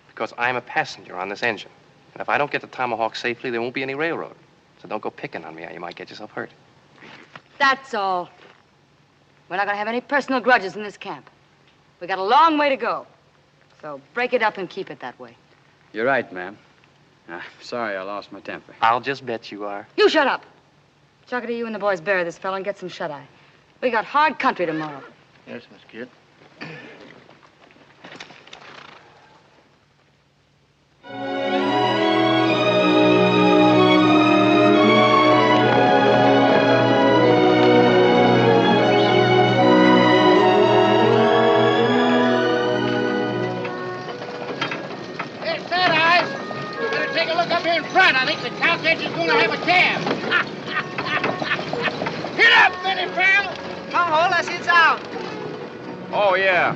Because I'm a passenger on this engine. And if I don't get the Tomahawk safely, there won't be any railroad. So don't go picking on me or you might get yourself hurt. That's all. We're not going to have any personal grudges in this camp. We got a long way to go. So break it up and keep it that way. You're right, ma'am. Sorry I lost my temper. I'll just bet you are. You shut up. Chuckity, you and the boys bury this fellow and get some shut-eye. We got hard country tomorrow. Yes, Miss Kid. 烫好了，先生。 Oh, yeah.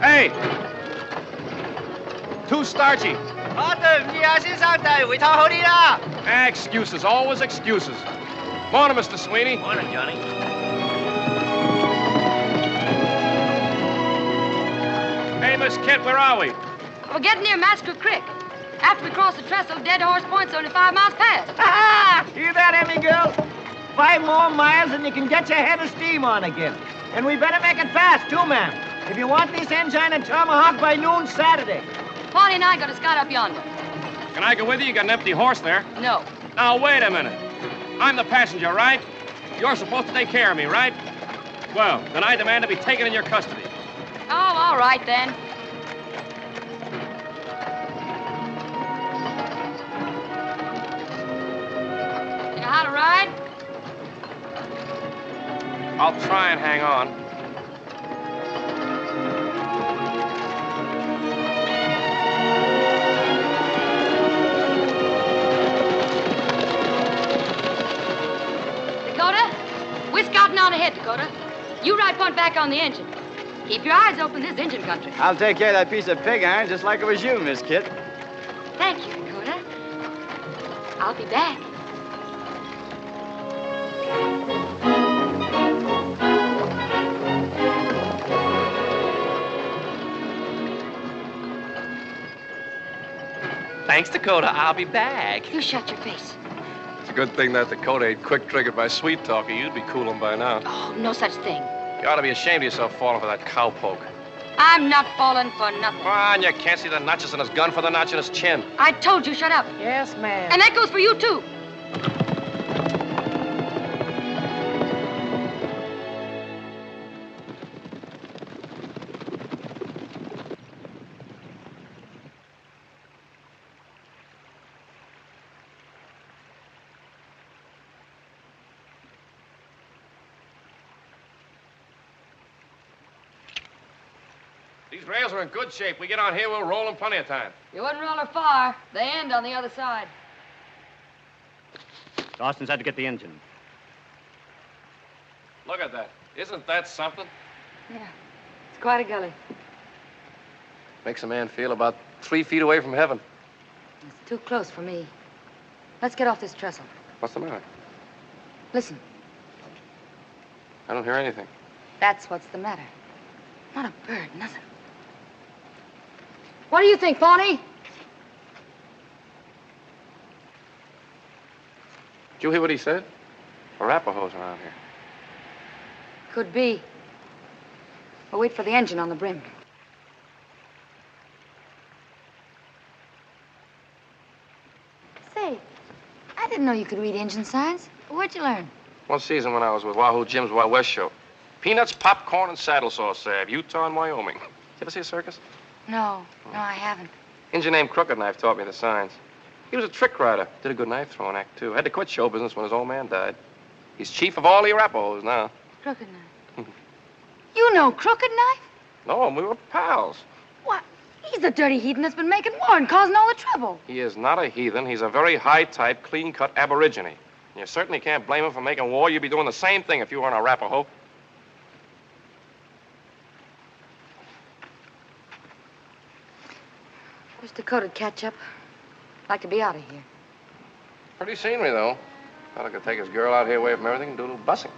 Hey! Too starchy. 啊，對唔住啊，先生，但係回頭好啲啦。 Excuses, always excuses. Morning, Mr. Sweeney. Morning, Johnny. Hey, Miss Kit, where are we? We're getting near Massacre Creek. After we cross the trestle, Dead Horse Point's only 5 miles past. Ah! Hear that, Emmy girl? 5 more miles and you can get your head of steam on again. And we better make it fast, too, ma'am. If you want this engine and Tomahawk by noon Saturday. Pawnee and I got a scout up yonder. Can I go with you? You got an empty horse there. No. Now, wait a minute. I'm the passenger, right? You're supposed to take care of me, right? Well, then I demand to be taken in your custody. Oh, all right, then. You know how to ride? I'll try and hang on. Dakota, we're scouting on ahead, Dakota. You ride point back on the engine. Keep your eyes open, this engine country. I'll take care of that piece of pig iron just like it was you, Miss Kit. Thank you, Dakota. I'll be back. Thanks, Dakota. I'll be back. You shut your face. It's a good thing that Dakota ain't quick-triggered by sweet-talking. You'd be cooling by now. Oh, no such thing. You ought to be ashamed of yourself falling for that cowpoke. I'm not falling for nothing. Come on, you can't see the notches in his gun for the notch in his chin. I told you, shut up. Yes, ma'am. And that goes for you, too. These rails are in good shape. We get on here, we'll roll in plenty of time. You wouldn't roll her far. They end on the other side. Dawson's had to get the engine. Look at that. Isn't that something? Yeah, it's quite a gully. Makes a man feel about 3 feet away from heaven. It's too close for me. Let's get off this trestle. What's the matter? Listen, I don't hear anything. that's what's the matter. Not a bird, nothing. What do you think, Pawnee? Did you hear what he said? Arapahoes around here. Could be. We'll wait for the engine on the brim. Say, I didn't know you could read engine signs. Where'd you learn? One season when I was with Wahoo Jim's Wild West show. Peanuts, popcorn, and saddle sauce salve. Utah and Wyoming. Did you ever see a circus? No, I haven't. Engine named Crooked Knife taught me the signs. He was a trick rider. Did a good knife throwing act, too. Had to quit show business when his old man died. He's chief of all the Arapahoes now. Crooked Knife. You know Crooked Knife? No, we were pals. What? He's the dirty heathen that's been making war and causing all the trouble. He is not a heathen. He's a very high-type, clean-cut aborigine. You certainly can't blame him for making war. You'd be doing the same thing if you were an Arapaho. Wish Dakota'd catch up. Like to be out of here. Pretty scenery, though. Thought I could take his girl out here away from everything and do a little bussing.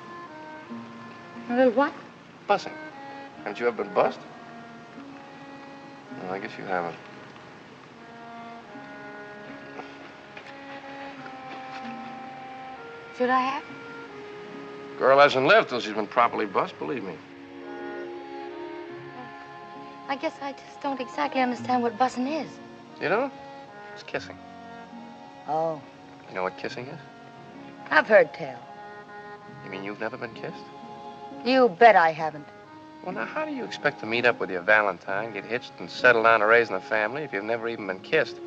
A little what? Bussing. Haven't you ever been bussed? No, I guess you haven't. Should I have? Girl hasn't lived till she's been properly bussed, believe me. I guess I just don't exactly understand what bussing is. You know? It's kissing. Oh. You know what kissing is? I've heard tell. You mean you've never been kissed? You bet I haven't. Well, now, how do you expect to meet up with your Valentine, get hitched, and settle down to raising a family if you've never even been kissed?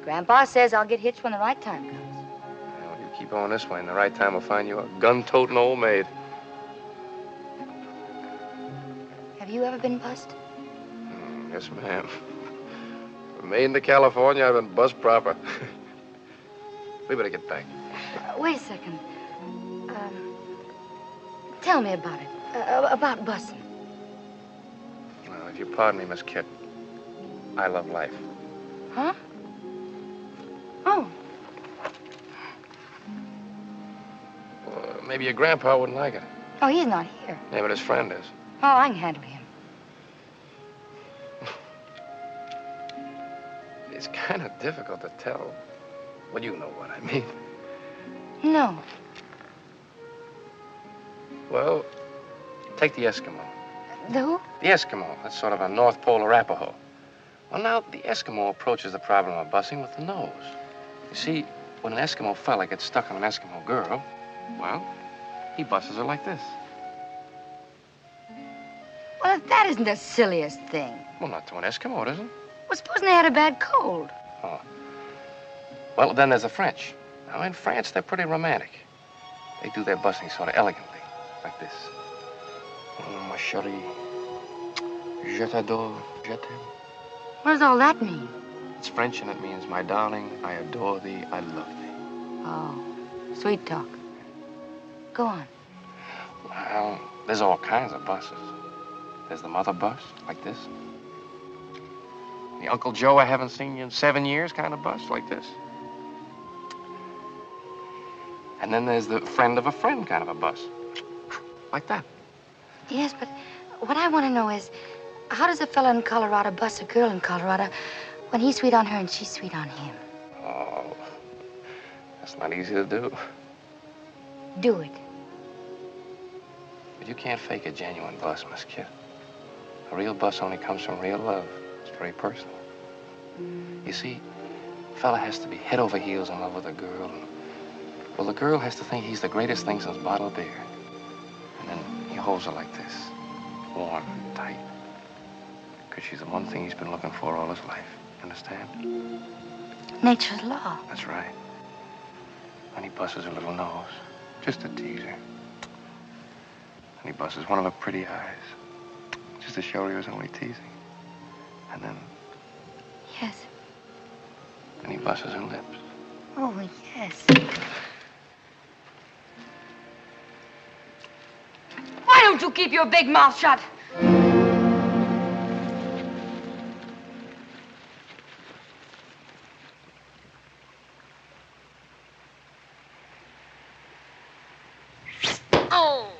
Grandpa says I'll get hitched when the right time comes. Well, you keep on this way, and the right time will find you a gun-toting old maid. Have you ever been bussed? Yes, ma'am. From Maine to California, I've been bussed proper. We better get back. Wait a second. Tell me about it. About busing. Well, if you pardon me, Miss Kit, I love life. Huh? Oh. Well, maybe your grandpa wouldn't like it. Oh, he's not here. Yeah, but his friend is. Oh, I can handle him. It's kind of difficult to tell. Well, you know what I mean. No. Well, take the Eskimo. The who? The Eskimo. That's sort of a North Pole Arapaho. Well, now, the Eskimo approaches the problem of busing with the nose. You see, when an Eskimo fella gets stuck on an Eskimo girl, well, he busses her like this. Well, that isn't the silliest thing. Well, not to an Eskimo, it isn't. Well, supposing they had a bad cold. Oh. Well, then there's the French. Now, in France, they're pretty romantic. They do their busing sort of elegantly, like this. Oh, ma chérie, je t'adore, je t'aime. What does all that mean? It's French, and it means, my darling, I adore thee, I love thee. Oh, sweet talk. Go on. Well, there's all kinds of buses. There's the mother bus, like this. The Uncle Joe, I haven't seen you in 7 years kind of bus, like this. And then there's the friend of a friend kind of a bus, like that. Yes, but what I want to know is, how does a fella in Colorado bus a girl in Colorado when he's sweet on her and she's sweet on him? Oh, that's not easy to do. Do it. But you can't fake a genuine bus, Miss Kit. A real bus only comes from real love. It's very personal. You see, a fella has to be head over heels in love with a girl. And, well, the girl has to think he's the greatest thing since bottled beer. And then he holds her like this, warm and tight. Because she's the one thing he's been looking for all his life. Understand? Nature's law. That's right. And he busses her little nose, just to tease her. And he busses one of her pretty eyes, just to show her he was only teasing. And then... Yes. Then he busses her lips. Oh, yes. Why don't you keep your big mouth shut? Oh.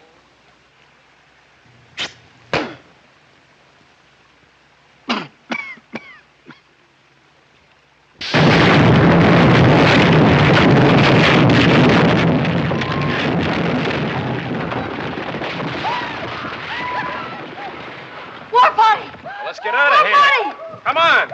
War party! Let's get out of here. Come on.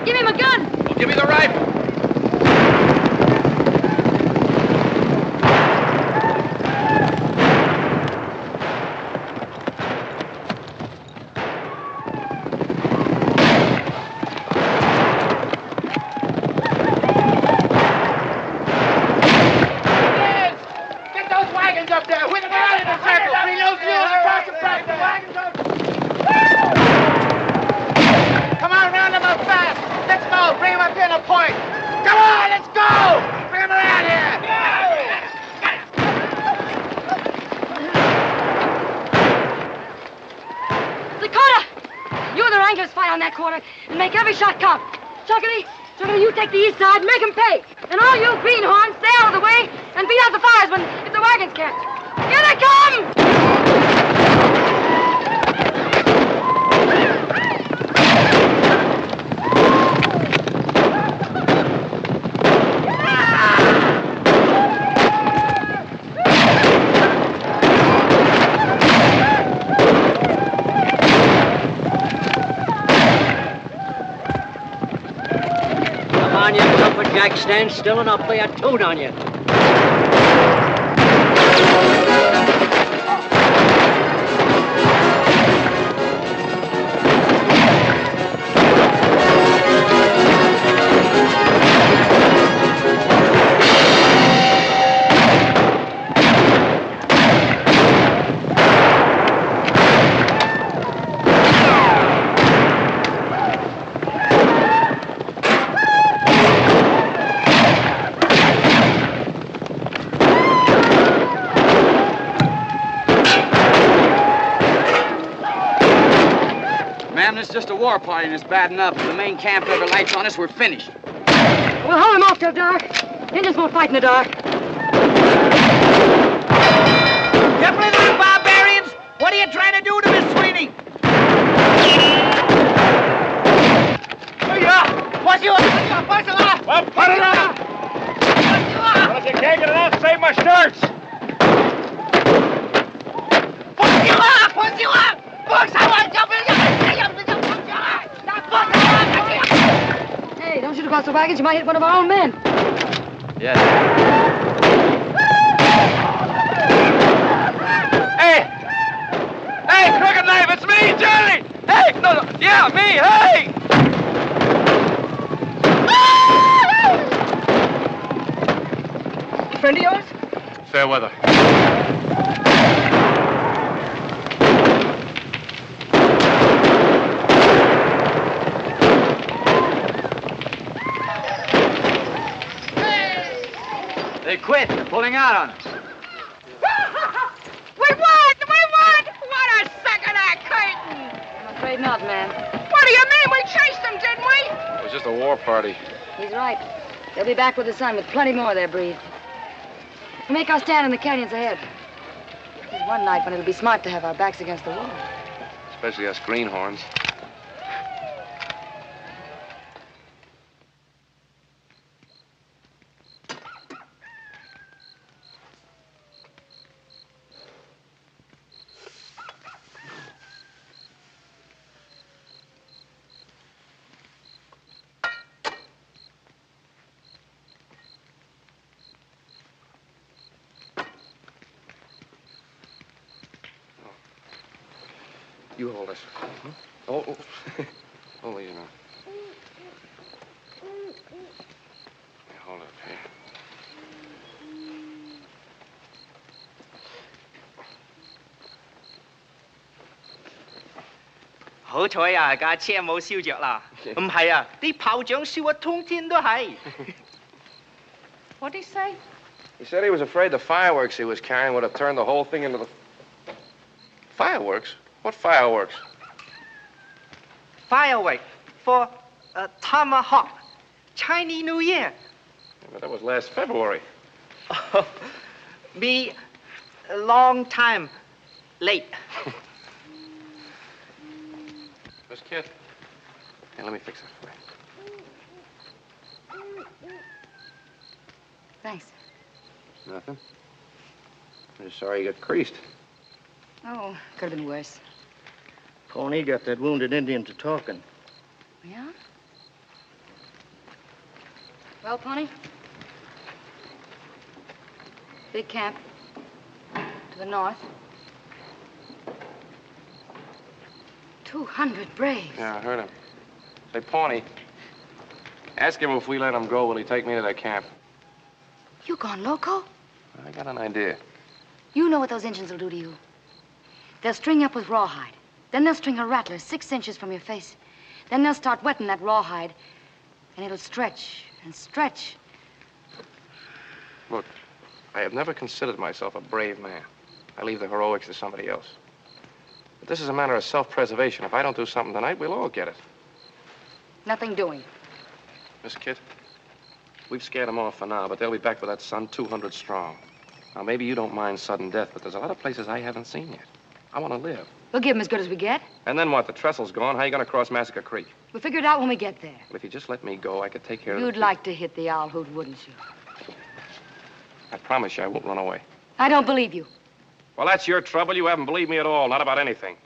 Give him a gun! Well, give me the rifle. Get those wagons up there. Whip them out in a circle. Bring those mules across the front. The wagons up. Come on, round them up fast. Let's go. Bring them up here in a point. Come on, let's go. Bring them around here. Dakota! You and the Wranglers fight on that corner and make every shot count. Chuckity, you take the east side, make them pay. And all you greenhorns, stay out of the way and beat out the firemen if the wagons catch. Here they come! Come on, you lumberjack, stand still and I'll play a tune on you. war party and it's bad enough. If the main camp ever lights on us, we're finished. We'll hold them off till dark. Indians won't fight in the dark. You blithering barbarians! What are you trying to do to Miss Sweeney? Well, put it up! Well, if you can't get it off, save my shirts! Hey, don't shoot across the wagons. You might hit one of our own men. Yes. Hey, Crooked Knife, it's me, Johnny! Hey, no, yeah, me, hey! Friend of yours? Fair weather. They quit. They're pulling out on us. We won! What a second act curtain! I'm afraid not, man. What do you mean? We chased them, didn't we? It was just a war party. He's right. They'll be back with the sun with plenty more of their breed. We'll make our stand in the canyons ahead. There's one night when it'll be smart to have our backs against the wall. Especially us greenhorns. You hold us. Oh. Hold these now. Yeah, hold it here. Hảo彩啊，架車冇燒着啦。唔係啊，啲炮仗燒啊，通天都係。What'd he say? He said he was afraid the fireworks he was carrying would have turned the whole thing into the... Fireworks? What fireworks? Firework for Tomahawk, Chinese New Year. Yeah, but that was last February. Be a long time late. Miss Kid. Here, let me fix that for you. Thanks. Nothing. I'm just sorry you got creased. Oh, could have been worse. Pony got that wounded Indian to talking. Yeah? Well, Pony? Big camp. To the north. 200 braves. Yeah, I heard him. Say, Pawnee, ask him if we let him go, will he take me to that camp? You gone loco? I got an idea. You know what those Indians will do to you. They'll string you up with rawhide. Then they'll string a rattler 6 inches from your face. Then they'll start wetting that rawhide, and it'll stretch and stretch. Look, I have never considered myself a brave man. I leave the heroics to somebody else. But this is a matter of self-preservation. If I don't do something tonight, we'll all get it. Nothing doing. Miss Kit, we've scared them off for now, but they'll be back with that sun 200 strong. Now, maybe you don't mind sudden death, but there's a lot of places I haven't seen yet. I want to live. We'll give them as good as we get. And then what? The trestle's gone. How are you going to cross Massacre Creek? We'll figure it out when we get there. Well, if you just let me go, I could take care of You'd like to hit the owl hoot, wouldn't you? I promise you I won't run away. I don't believe you. Well, that's your trouble. You haven't believed me at all, not about anything.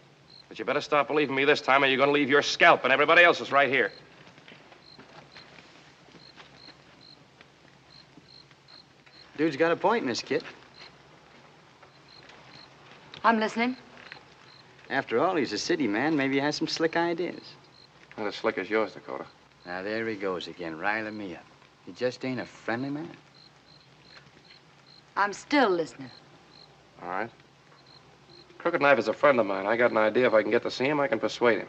But you better stop believing me this time or you're going to leave your scalp and everybody else's right here. Dude's got a point, Miss Kit. I'm listening. After all, he's a city man. Maybe he has some slick ideas. Not as slick as yours, Dakota. Now, there he goes again, riling me up. He just ain't a friendly man. I'm still listening. All right. Crooked Knife is a friend of mine. I got an idea. If I can get to see him, I can persuade him.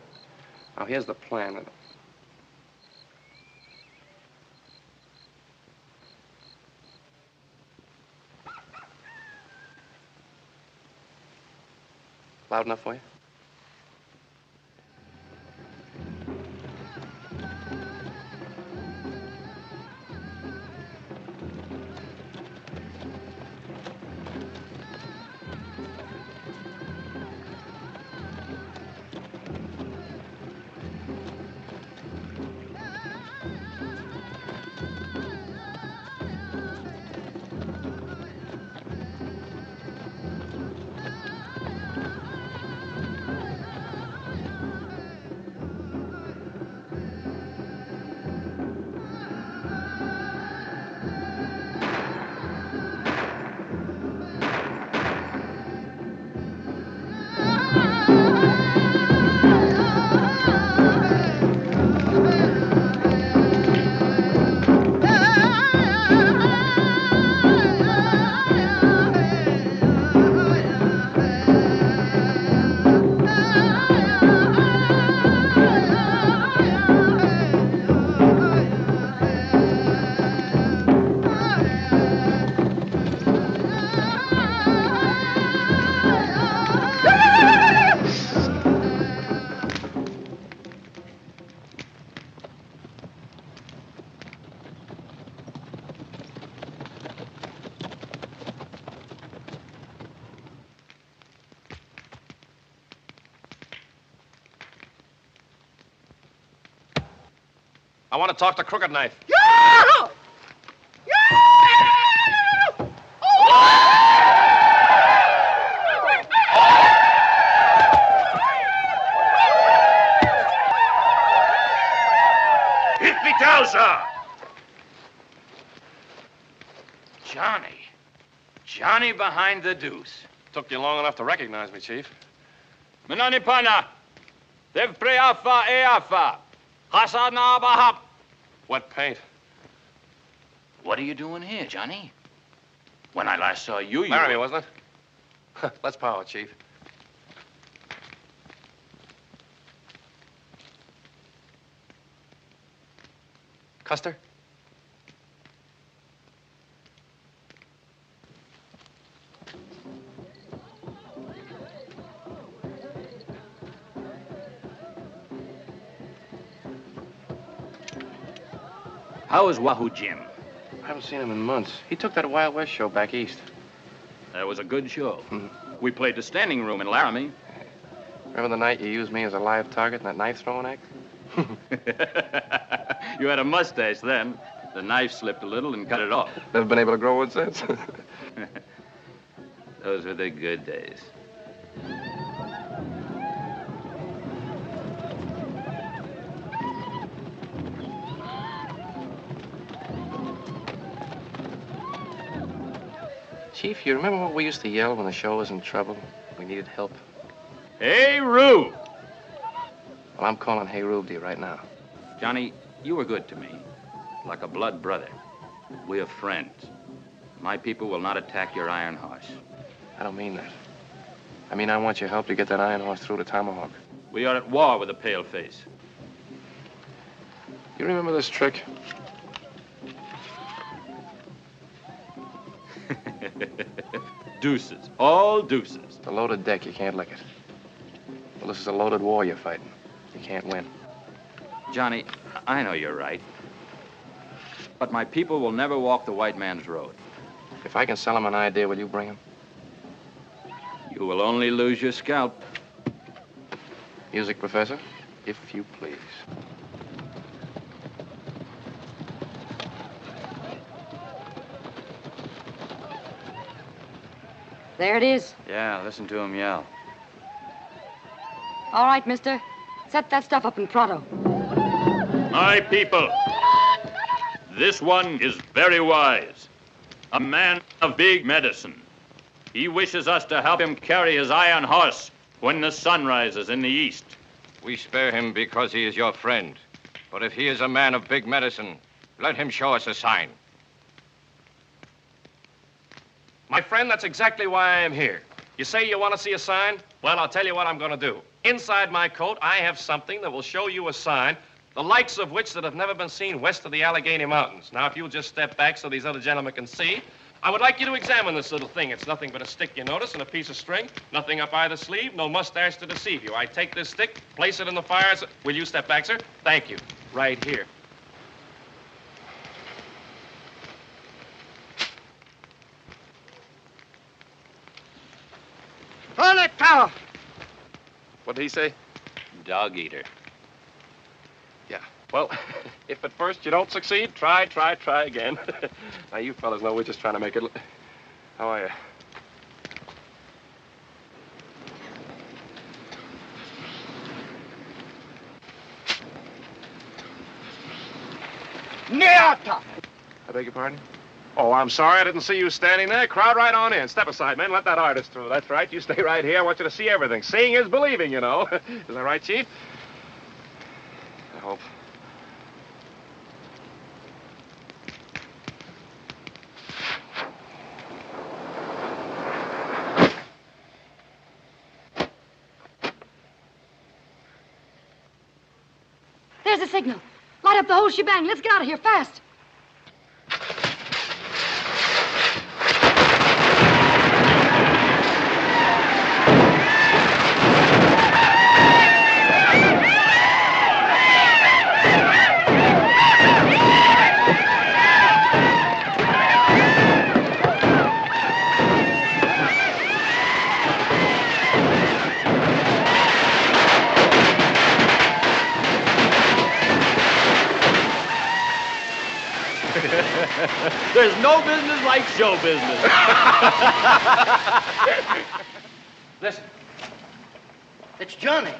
Now, here's the plan. Loud enough for you? I want to talk to Crooked Knife. Hit me down, sir. Johnny behind the deuce. Took you long enough to recognize me, Chief. Menani pana. Dev preafa eafa. Hasana bahap. Wet paint. What are you doing here, Johnny? When I last saw you, Laramie, wasn't it? Let's power, Chief. Custer? How is Wahoo Jim? I haven't seen him in months. He took that Wild West show back east. That was a good show. We played the standing room in Laramie. Remember the night you used me as a live target in that knife-throwing act? You had a mustache then. The knife slipped a little and cut it off. Never been able to grow one since. Those were the good days. Chief, you remember what we used to yell when the show was in trouble? We needed help. Hey, Rube! Well, I'm calling Hey Rube to you right now. Johnny, you were good to me. Like a blood brother. We're friends. My people will not attack your iron horse. I don't mean that. I mean, I want your help to get that iron horse through to Tomahawk. We are at war with the paleface. You remember this trick? Deuces. All deuces. It's a loaded deck. You can't lick it. Well, this is a loaded war you're fighting. You can't win. Johnny, I know you're right. But my people will never walk the white man's road. If I can sell him an idea, will you bring him? You will only lose your scalp. Music, Professor, if you please. There it is. Yeah, listen to him yell. All right, mister. Set that stuff up in pronto. My people, this one is very wise. A man of big medicine. He wishes us to help him carry his iron horse when the sun rises in the east. We spare him because he is your friend. But if he is a man of big medicine, let him show us a sign. My friend, that's exactly why I am here. You say you want to see a sign? Well, I'll tell you what I'm going to do. Inside my coat, I have something that will show you a sign, the likes of which that have never been seen west of the Allegheny Mountains. Now, if you'll just step back so these other gentlemen can see, I would like you to examine this little thing. It's nothing but a stick, you notice, and a piece of string. Nothing up either sleeve, no mustache to deceive you. I take this stick, place it in the fire. Will you step back, sir? Thank you. Right here. Hold it, cow! What did he say? Dog eater. Yeah. Well, if at first you don't succeed, try again. Now, you fellas know we're just trying to make it. How are you? Niata! I beg your pardon? Oh, I'm sorry. I didn't see you standing there. Crowd right on in. Step aside, men. Let that artist through. That's right. You stay right here. I want you to see everything. Seeing is believing, you know. Is that right, Chief? I hope. There's the signal. Light up the whole shebang. Let's get out of here fast. There's no business like show business. Listen. It's Johnny.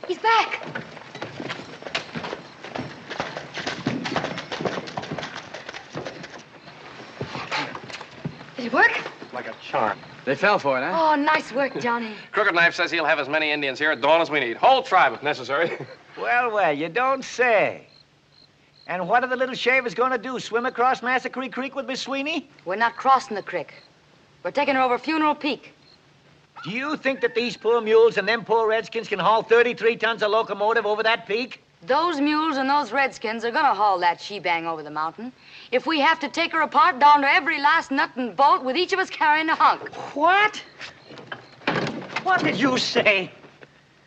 He's back. Did it work? Like a charm. They fell for it, huh? Oh, nice work, Johnny. Crooked Knife says he'll have as many Indians here at dawn as we need. Whole tribe, if necessary. Well, you don't say. And what are the little shavers going to do? Swim across Massacre Creek with Miss Sweeney? We're not crossing the creek. We're taking her over Funeral Peak. Do you think that these poor mules and them poor redskins can haul 33 tons of locomotive over that peak? Those mules and those redskins are gonna haul that shebang over the mountain. If we have to take her apart down to every last nut and bolt with each of us carrying a hunk. What? What did you say?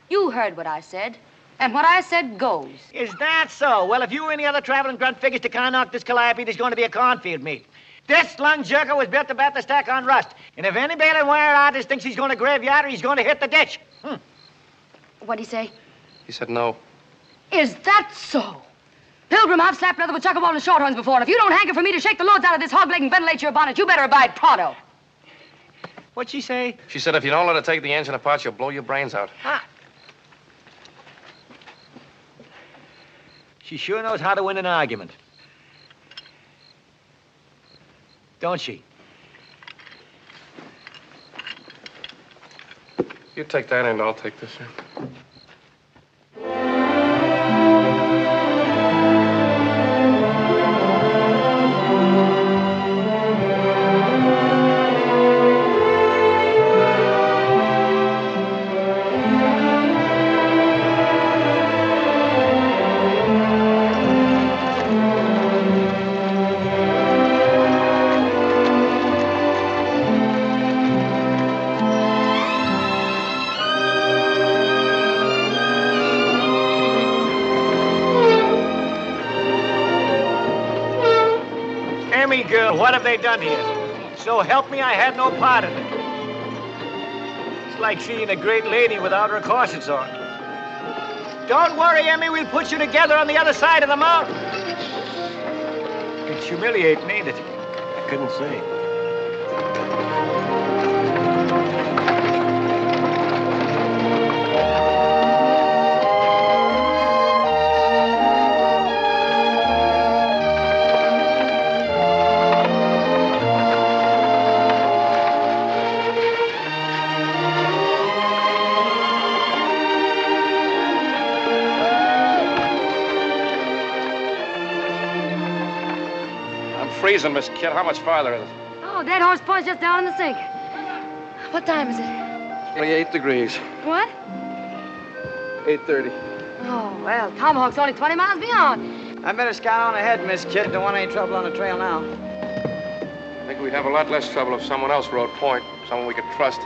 You heard what I said. And what I said goes. Is that so? Well, if you or any other traveling grunt figures to knock this calliope, there's going to be a cornfield meet. This lung jerker was built to bat the stack on rust. And if any bailing wire artist thinks he's going to graveyard her, he's going to hit the ditch. What'd he say? He said no. Is that so? Pilgrim, I've slapped leather with chuckaball and shorthorns before, and if you don't hanker for me to shake the loads out of this hog leg and ventilate your bonnet, you better abide pronto. What'd she say? She said if you don't let her take the engine apart, she'll blow your brains out. She sure knows how to win an argument. Don't she? You take that end, I'll take this end. Girl, what have they done here? So help me, I had no part in it. It's like seeing a great lady without her corsets on. Don't worry, Emmy, we'll put you together on the other side of the mountain. It's humiliating, ain't it? I couldn't say. Freezing, Miss Kid. How much farther is it? Oh, Dead Horse Point's just down in the sink. What time is it? Only 8 degrees. What? 8:30. Oh, well, Tomahawk's only 20 miles beyond. I better scout on ahead, Miss Kid. Don't want any trouble on the trail now. I think we'd have a lot less trouble if someone else rode point, someone we could trust.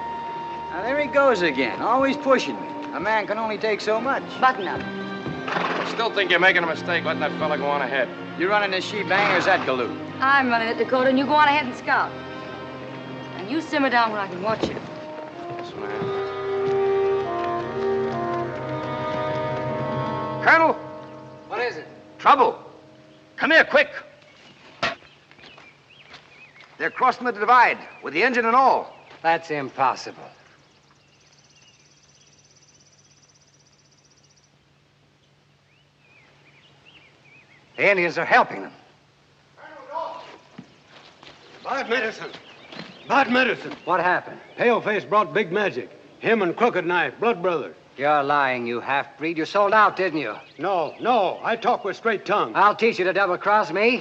Now, there he goes again, always pushing me. A man can only take so much. Button up. I still think you're making a mistake letting that fella go on ahead. You running this shebang or is that galoot? I'm running it, Dakota, and you go on ahead and scout. And you simmer down where I can watch you. Yes, ma'am. Colonel! What is it? Trouble. Come here, quick. They're crossing the divide with the engine and all. That's impossible. The Indians are helping them. Bad medicine. Bad medicine. What happened? Paleface brought big magic. Him and Crooked Knife, blood brothers. You're lying, you half-breed. You sold out, didn't you? No. I talk with straight tongue. I'll teach you to double-cross me.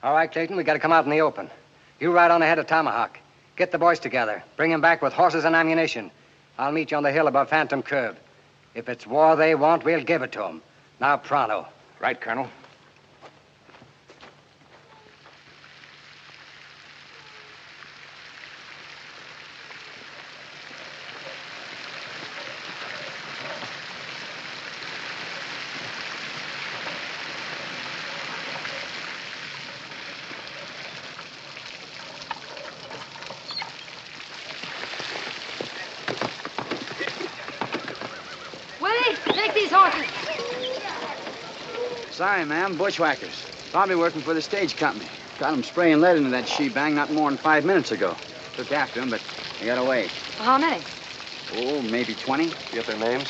All right, Clayton, we got to come out in the open. You ride on ahead of Tomahawk. Get the boys together. Bring them back with horses and ammunition. I'll meet you on the hill above Phantom Curve. If it's war they want, we'll give it to them. Now, pronto. Right, Colonel. Willie, take these horses. Sorry, ma'am. Bushwhackers. Probably working for the stage company. Got them spraying lead into that she-bang not more than 5 minutes ago. Took after them, but they got away. How many? Oh, maybe 20. You get their names?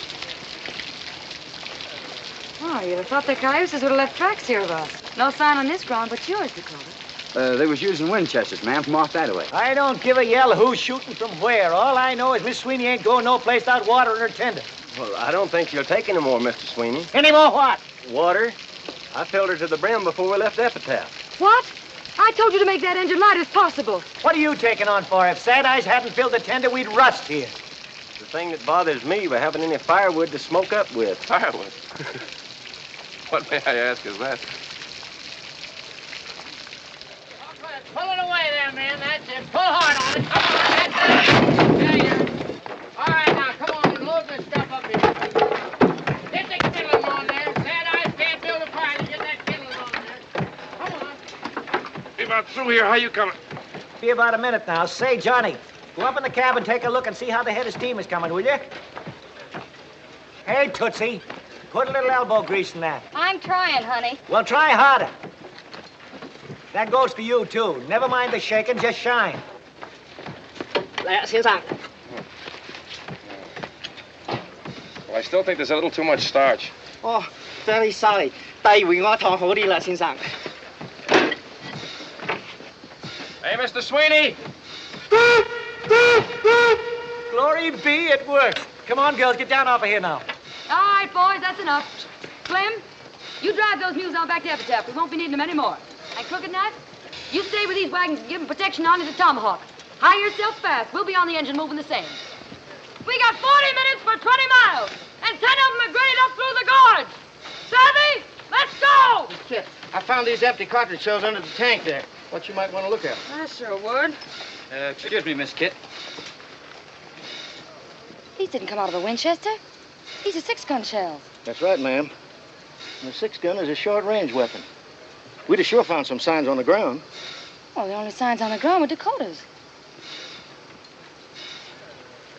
Oh, you'd have thought the cayuses would have left tracks here of us. No sign on this ground but yours, Dakota. They was using Winchesters, ma'am, from off that way. I don't give a yell who's shooting from where. All I know is Miss Sweeney ain't going no place without water in her tender. Well, I don't think she'll take any more, Mr. Sweeney. Any more what? Water. I filled her to the brim before we left Epitaph. What? I told you to make that engine light as possible. What are you taking on for? If Sad Eyes hadn't filled the tender, we'd rust here. The thing that bothers me, we haven't any firewood to smoke up with. Firewood? What, may I ask, is that? Pull it away there, man. That's it. Pull hard on it. Come on. That's it. There you are. All right, now, come on and load this stuff up here. Get the kindling on there. Sad Eyes can't build a fire to get that kindling on there. Come on. Be about through here. How you coming? Be about a minute now. Say, Johnny, go up in the cabin, take a look and see how the head of steam is coming, will you? Hey, Tootsie, put a little elbow grease in that. I'm trying, honey. Well, try harder. That goes for you, too. Never mind the shaking, just shine. 来，先生。 Well, I still think there's a little too much starch. Oh, very sorry. 第二回我燙好啲啦，先生。 Hey, Mr. Sweeney! Glory be, it works. Come on, girls, get down off of here now. All right, boys, that's enough. Slim, you drive those mules on back to Epitaph. We won't be needing them anymore. And Crooked Knife, you stay with these wagons and give them protection on to the Tomahawk. Hire yourself fast. We'll be on the engine moving the same. We got 40 minutes for 20 miles, and 10 of them are graded up through the gorge. Savvy? Let's go! Shit. I found these empty cartridge shells under the tank there. What you might want to look at. I sure would. Excuse me, Miss Kit. These didn't come out of the Winchester. These are 6-gun shells. That's right, ma'am. And the 6-gun is a short-range weapon. We'd have sure found some signs on the ground. Well, the only signs on the ground were Dakota's.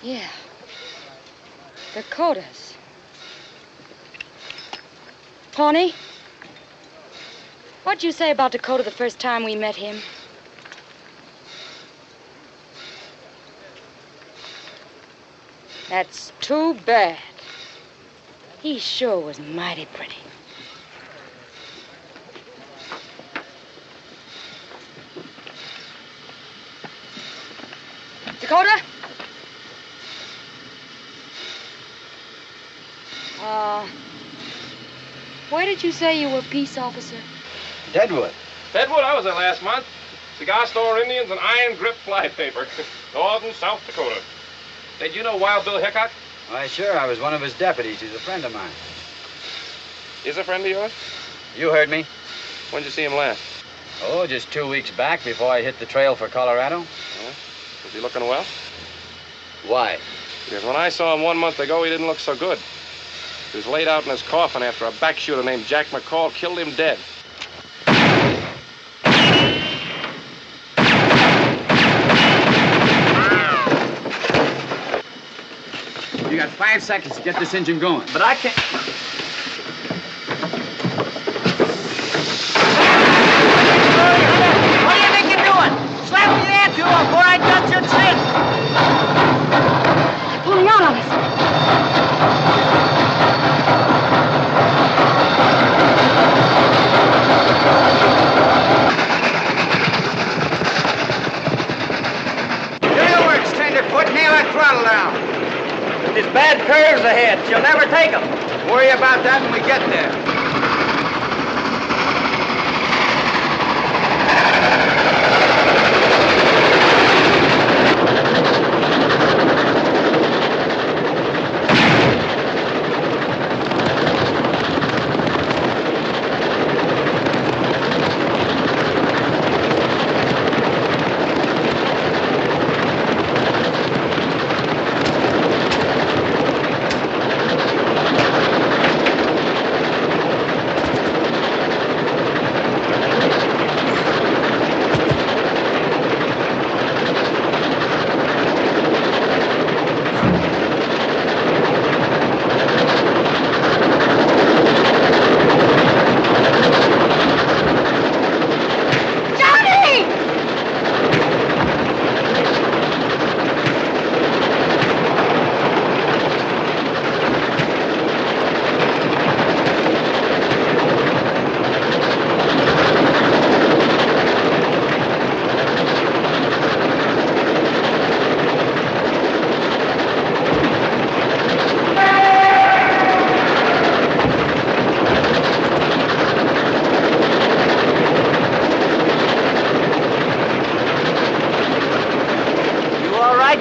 Yeah. Dakota's. Pawnee, what'd you say about Dakota the first time we met him? That's too bad. He sure was mighty pretty. Dakota? Where did you say you were peace officer? Deadwood. Deadwood, I was there last month. Cigar store Indians and iron grip flypaper. Northern South Dakota. Did you know Wild Bill Hickok? Why, sure. I was one of his deputies. He's a friend of mine. He's a friend of yours? You heard me. When'd you see him last? Oh, just 2 weeks back before I hit the trail for Colorado. Yeah. Was he looking well? Why? Because when I saw him 1 month ago, he didn't look so good. He was laid out in his coffin after a back shooter named Jack McCall killed him dead. You got 5 seconds to get this engine going. But I can't... What do you think you're doing? Slap me there, too, before I touch your chin. They're pulling out on us. Do your work, tenderfoot. Nail that throttle down. There's bad curves ahead. She'll never take them. Worry about that when we get there.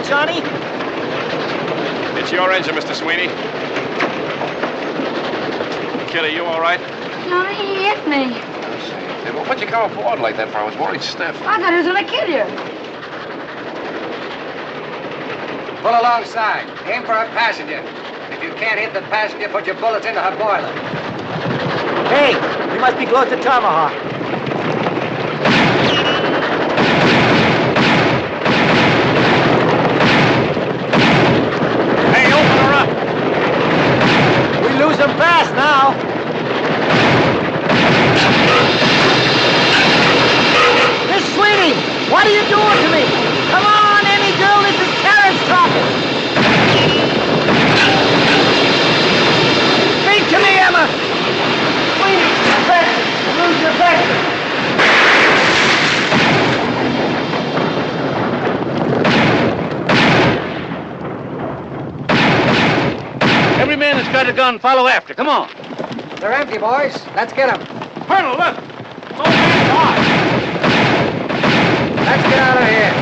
Johnny? It's your engine, Mr. Sweeney. Kid, are you all right? Johnny, he hit me. Hey, well, what'd you come aboard like that for? I was worried stiff. I thought he was gonna kill you. Pull alongside. Aim for her passenger. If you can't hit the passenger, put your bullets into her boiler. Hey, we must be close to Tomahawk. Hey, open her up. We lose them fast now. Miss Sweeney, what are you doing to me? Come on, Emmy girl, this is Terrence talking. Speak to me, Emma. Sweeney, Baxter, lose your Baxter. Every man that's got a gun, follow after. Come on. They're empty, boys. Let's get them. Colonel, look. Let's get out of here.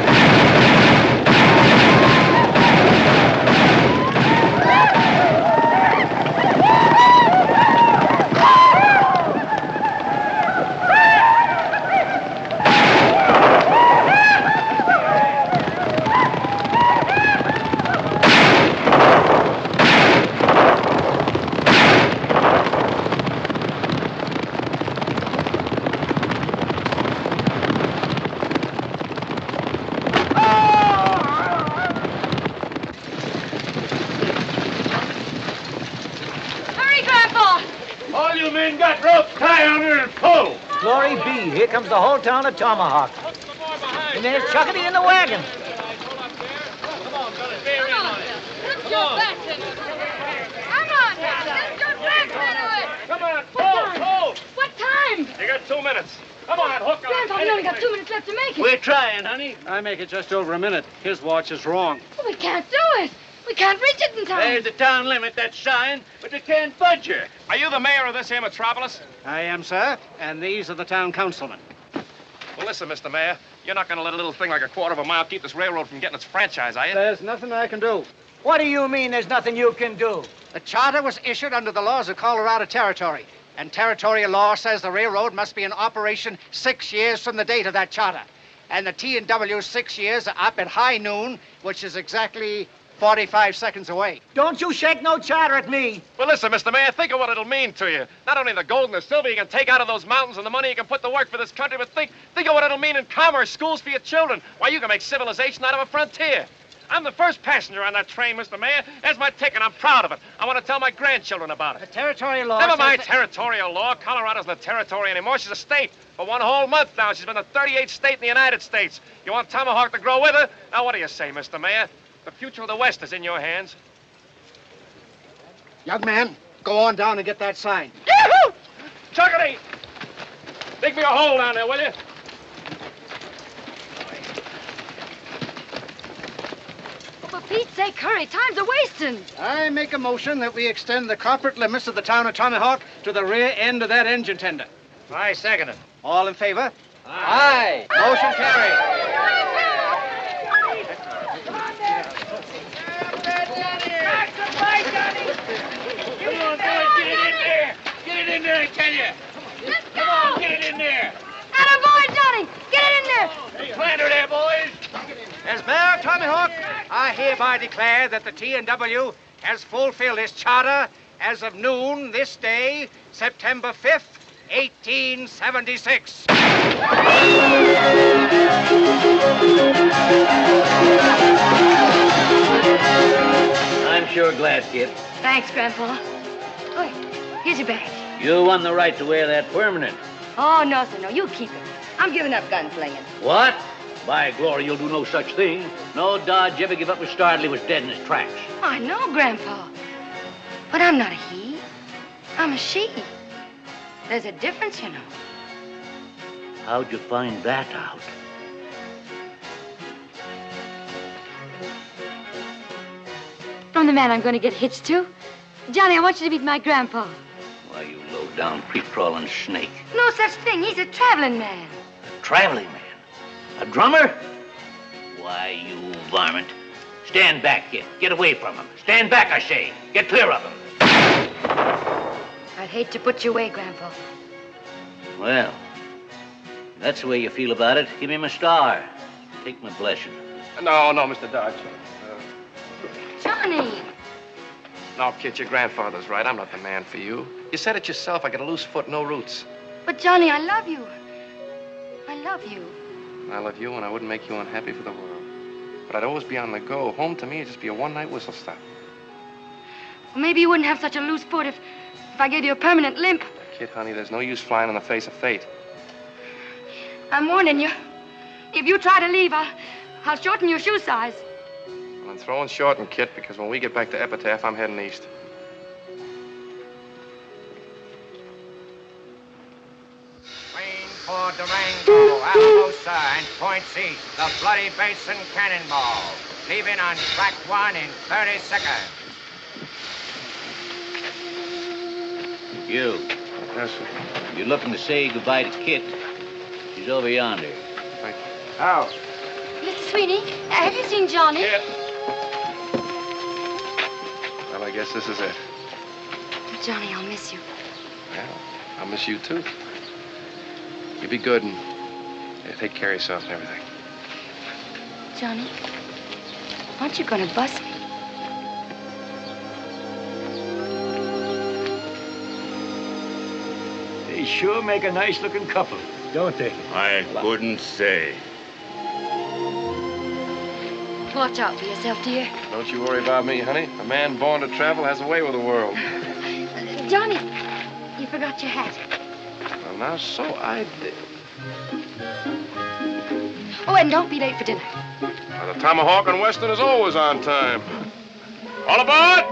Glory be, here comes the whole town of Tomahawk. And there's Chuckity in the wagon. Put your backs into it. Come on, get your backs into it. Come on, pull. What time? You got 2 minutes. Come on, hook on. Grandpa, we only got 2 minutes left to make it. We're trying, honey. I make it just over a minute. His watch is wrong. Well, we can't do it. We can't reach it in time. There's the town limit, that sign, but they can't budge her. Are you the mayor of this here metropolis? I am, sir, and these are the town councilmen. Well, listen, Mr. Mayor, you're not going to let a little thing like a quarter of a mile keep this railroad from getting its franchise, are you? There's nothing I can do. What do you mean there's nothing you can do? The charter was issued under the laws of Colorado Territory, and territorial law says the railroad must be in operation 6 years from the date of that charter. And the T&W's 6 years are up at high noon, which is exactly 45 seconds away. Don't you shake no charter at me. Well, listen, Mr. Mayor, think of what it'll mean to you. Not only the gold and the silver you can take out of those mountains and the money you can put to work for this country, but think of what it'll mean in commerce, schools for your children. Why, you can make civilization out of a frontier. I'm the first passenger on that train, Mr. Mayor. There's my ticket. I'm proud of it. I want to tell my grandchildren about it. The territorial law Never says mind that... territorial law. Colorado's not a territory anymore. She's a state. For 1 whole month now, she's been the 38th state in the United States. You want Tomahawk to grow with her? Now, what do you say, Mr. Mayor? The future of the West is in your hands. Young man, go on down and get that sign. Yahoo! Chuckity! Dig me a hole down there, will you? For Pete's sake, hurry. Time's a-wasting. I make a motion that we extend the corporate limits of the town of Tomahawk to the rear end of that engine tender. I second it. All in favor? Aye. Motion carried. Come on, boys, get it in there. Get it in there, I tell you. Let's go. Come on, get it in there. Attaboy, Johnny. Get it in there. Plant her there, boys. As mayor of Tomahawk, I hereby declare that the T&W has fulfilled its charter as of noon this day, September 5th, 1876. I'm sure glad, kid. Thanks, Grandpa. Oh, here's your badge. You won the right to wear that permanent. Oh, no, sir, no. You keep it. I'm giving up gunslinging. What? By glory, you'll do no such thing. No Dodge ever give up his start till he was dead in his tracks. I know, Grandpa. But I'm not a he. I'm a she. There's a difference, you know. How'd you find that out? From the man I'm going to get hitched to. Johnny, I want you to meet my grandpa. Why, you low-down, creep-crawling snake. No such thing. He's a traveling man. A traveling man? A drummer? Why, you varmint. Stand back, kid. Get away from him. Stand back, I say. Get clear of him. I'd hate to put you away, Grandpa. Well, that's the way you feel about it. Give me my star. Take my blessing. No, Mr. Dodge. Johnny! No, kid, your grandfather's right. I'm not the man for you. You said it yourself. I got a loose foot, no roots. But, Johnny, I love you. I love you. I love you, and I wouldn't make you unhappy for the world. But I'd always be on the go. Home to me would just be a one-night whistle stop. Well, maybe you wouldn't have such a loose foot if I gave you a permanent limp. Kid, honey, there's no use flying in the face of fate. I'm warning you. If you try to leave, I'll shorten your shoe size. Well, I'm throwing short and Kit, because when we get back to Epitaph, I'm heading east. For Durango, Alcosa, and points east, the Bloody Basin Cannonball, leaving on track 1 in 30 seconds. You. Yes, sir. You're looking to say goodbye to Kit. She's over yonder. Thank you. How? Mr. Sweeney, have you seen Johnny? Kit. Well, I guess this is it. Johnny, I'll miss you. Well, I'll miss you, too. You be good and take care of yourself and everything. Johnny, aren't you going to bust me? They sure make a nice-looking couple, don't they? I couldn't say. Watch out for yourself, dear. Don't you worry about me, honey. A man born to travel has a way with the world. Johnny, you forgot your hat. Well, now, so I did. Oh, and don't be late for dinner. Now, the Tomahawk and Western is always on time. All aboard!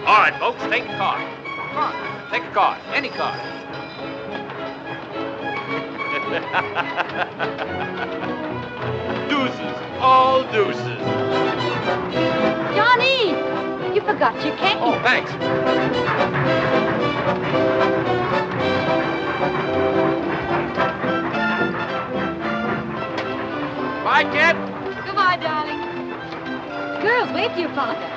All right, folks, take a car. Come on, take a car. Any car. Deuces. All deuces. Johnny! You forgot your cane. Oh, thanks. Bye, Kit. Goodbye, darling. Girls, wave to your father.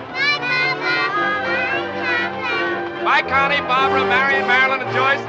Bye, Connie, Barbara, Marion, Marilyn, and Joyce.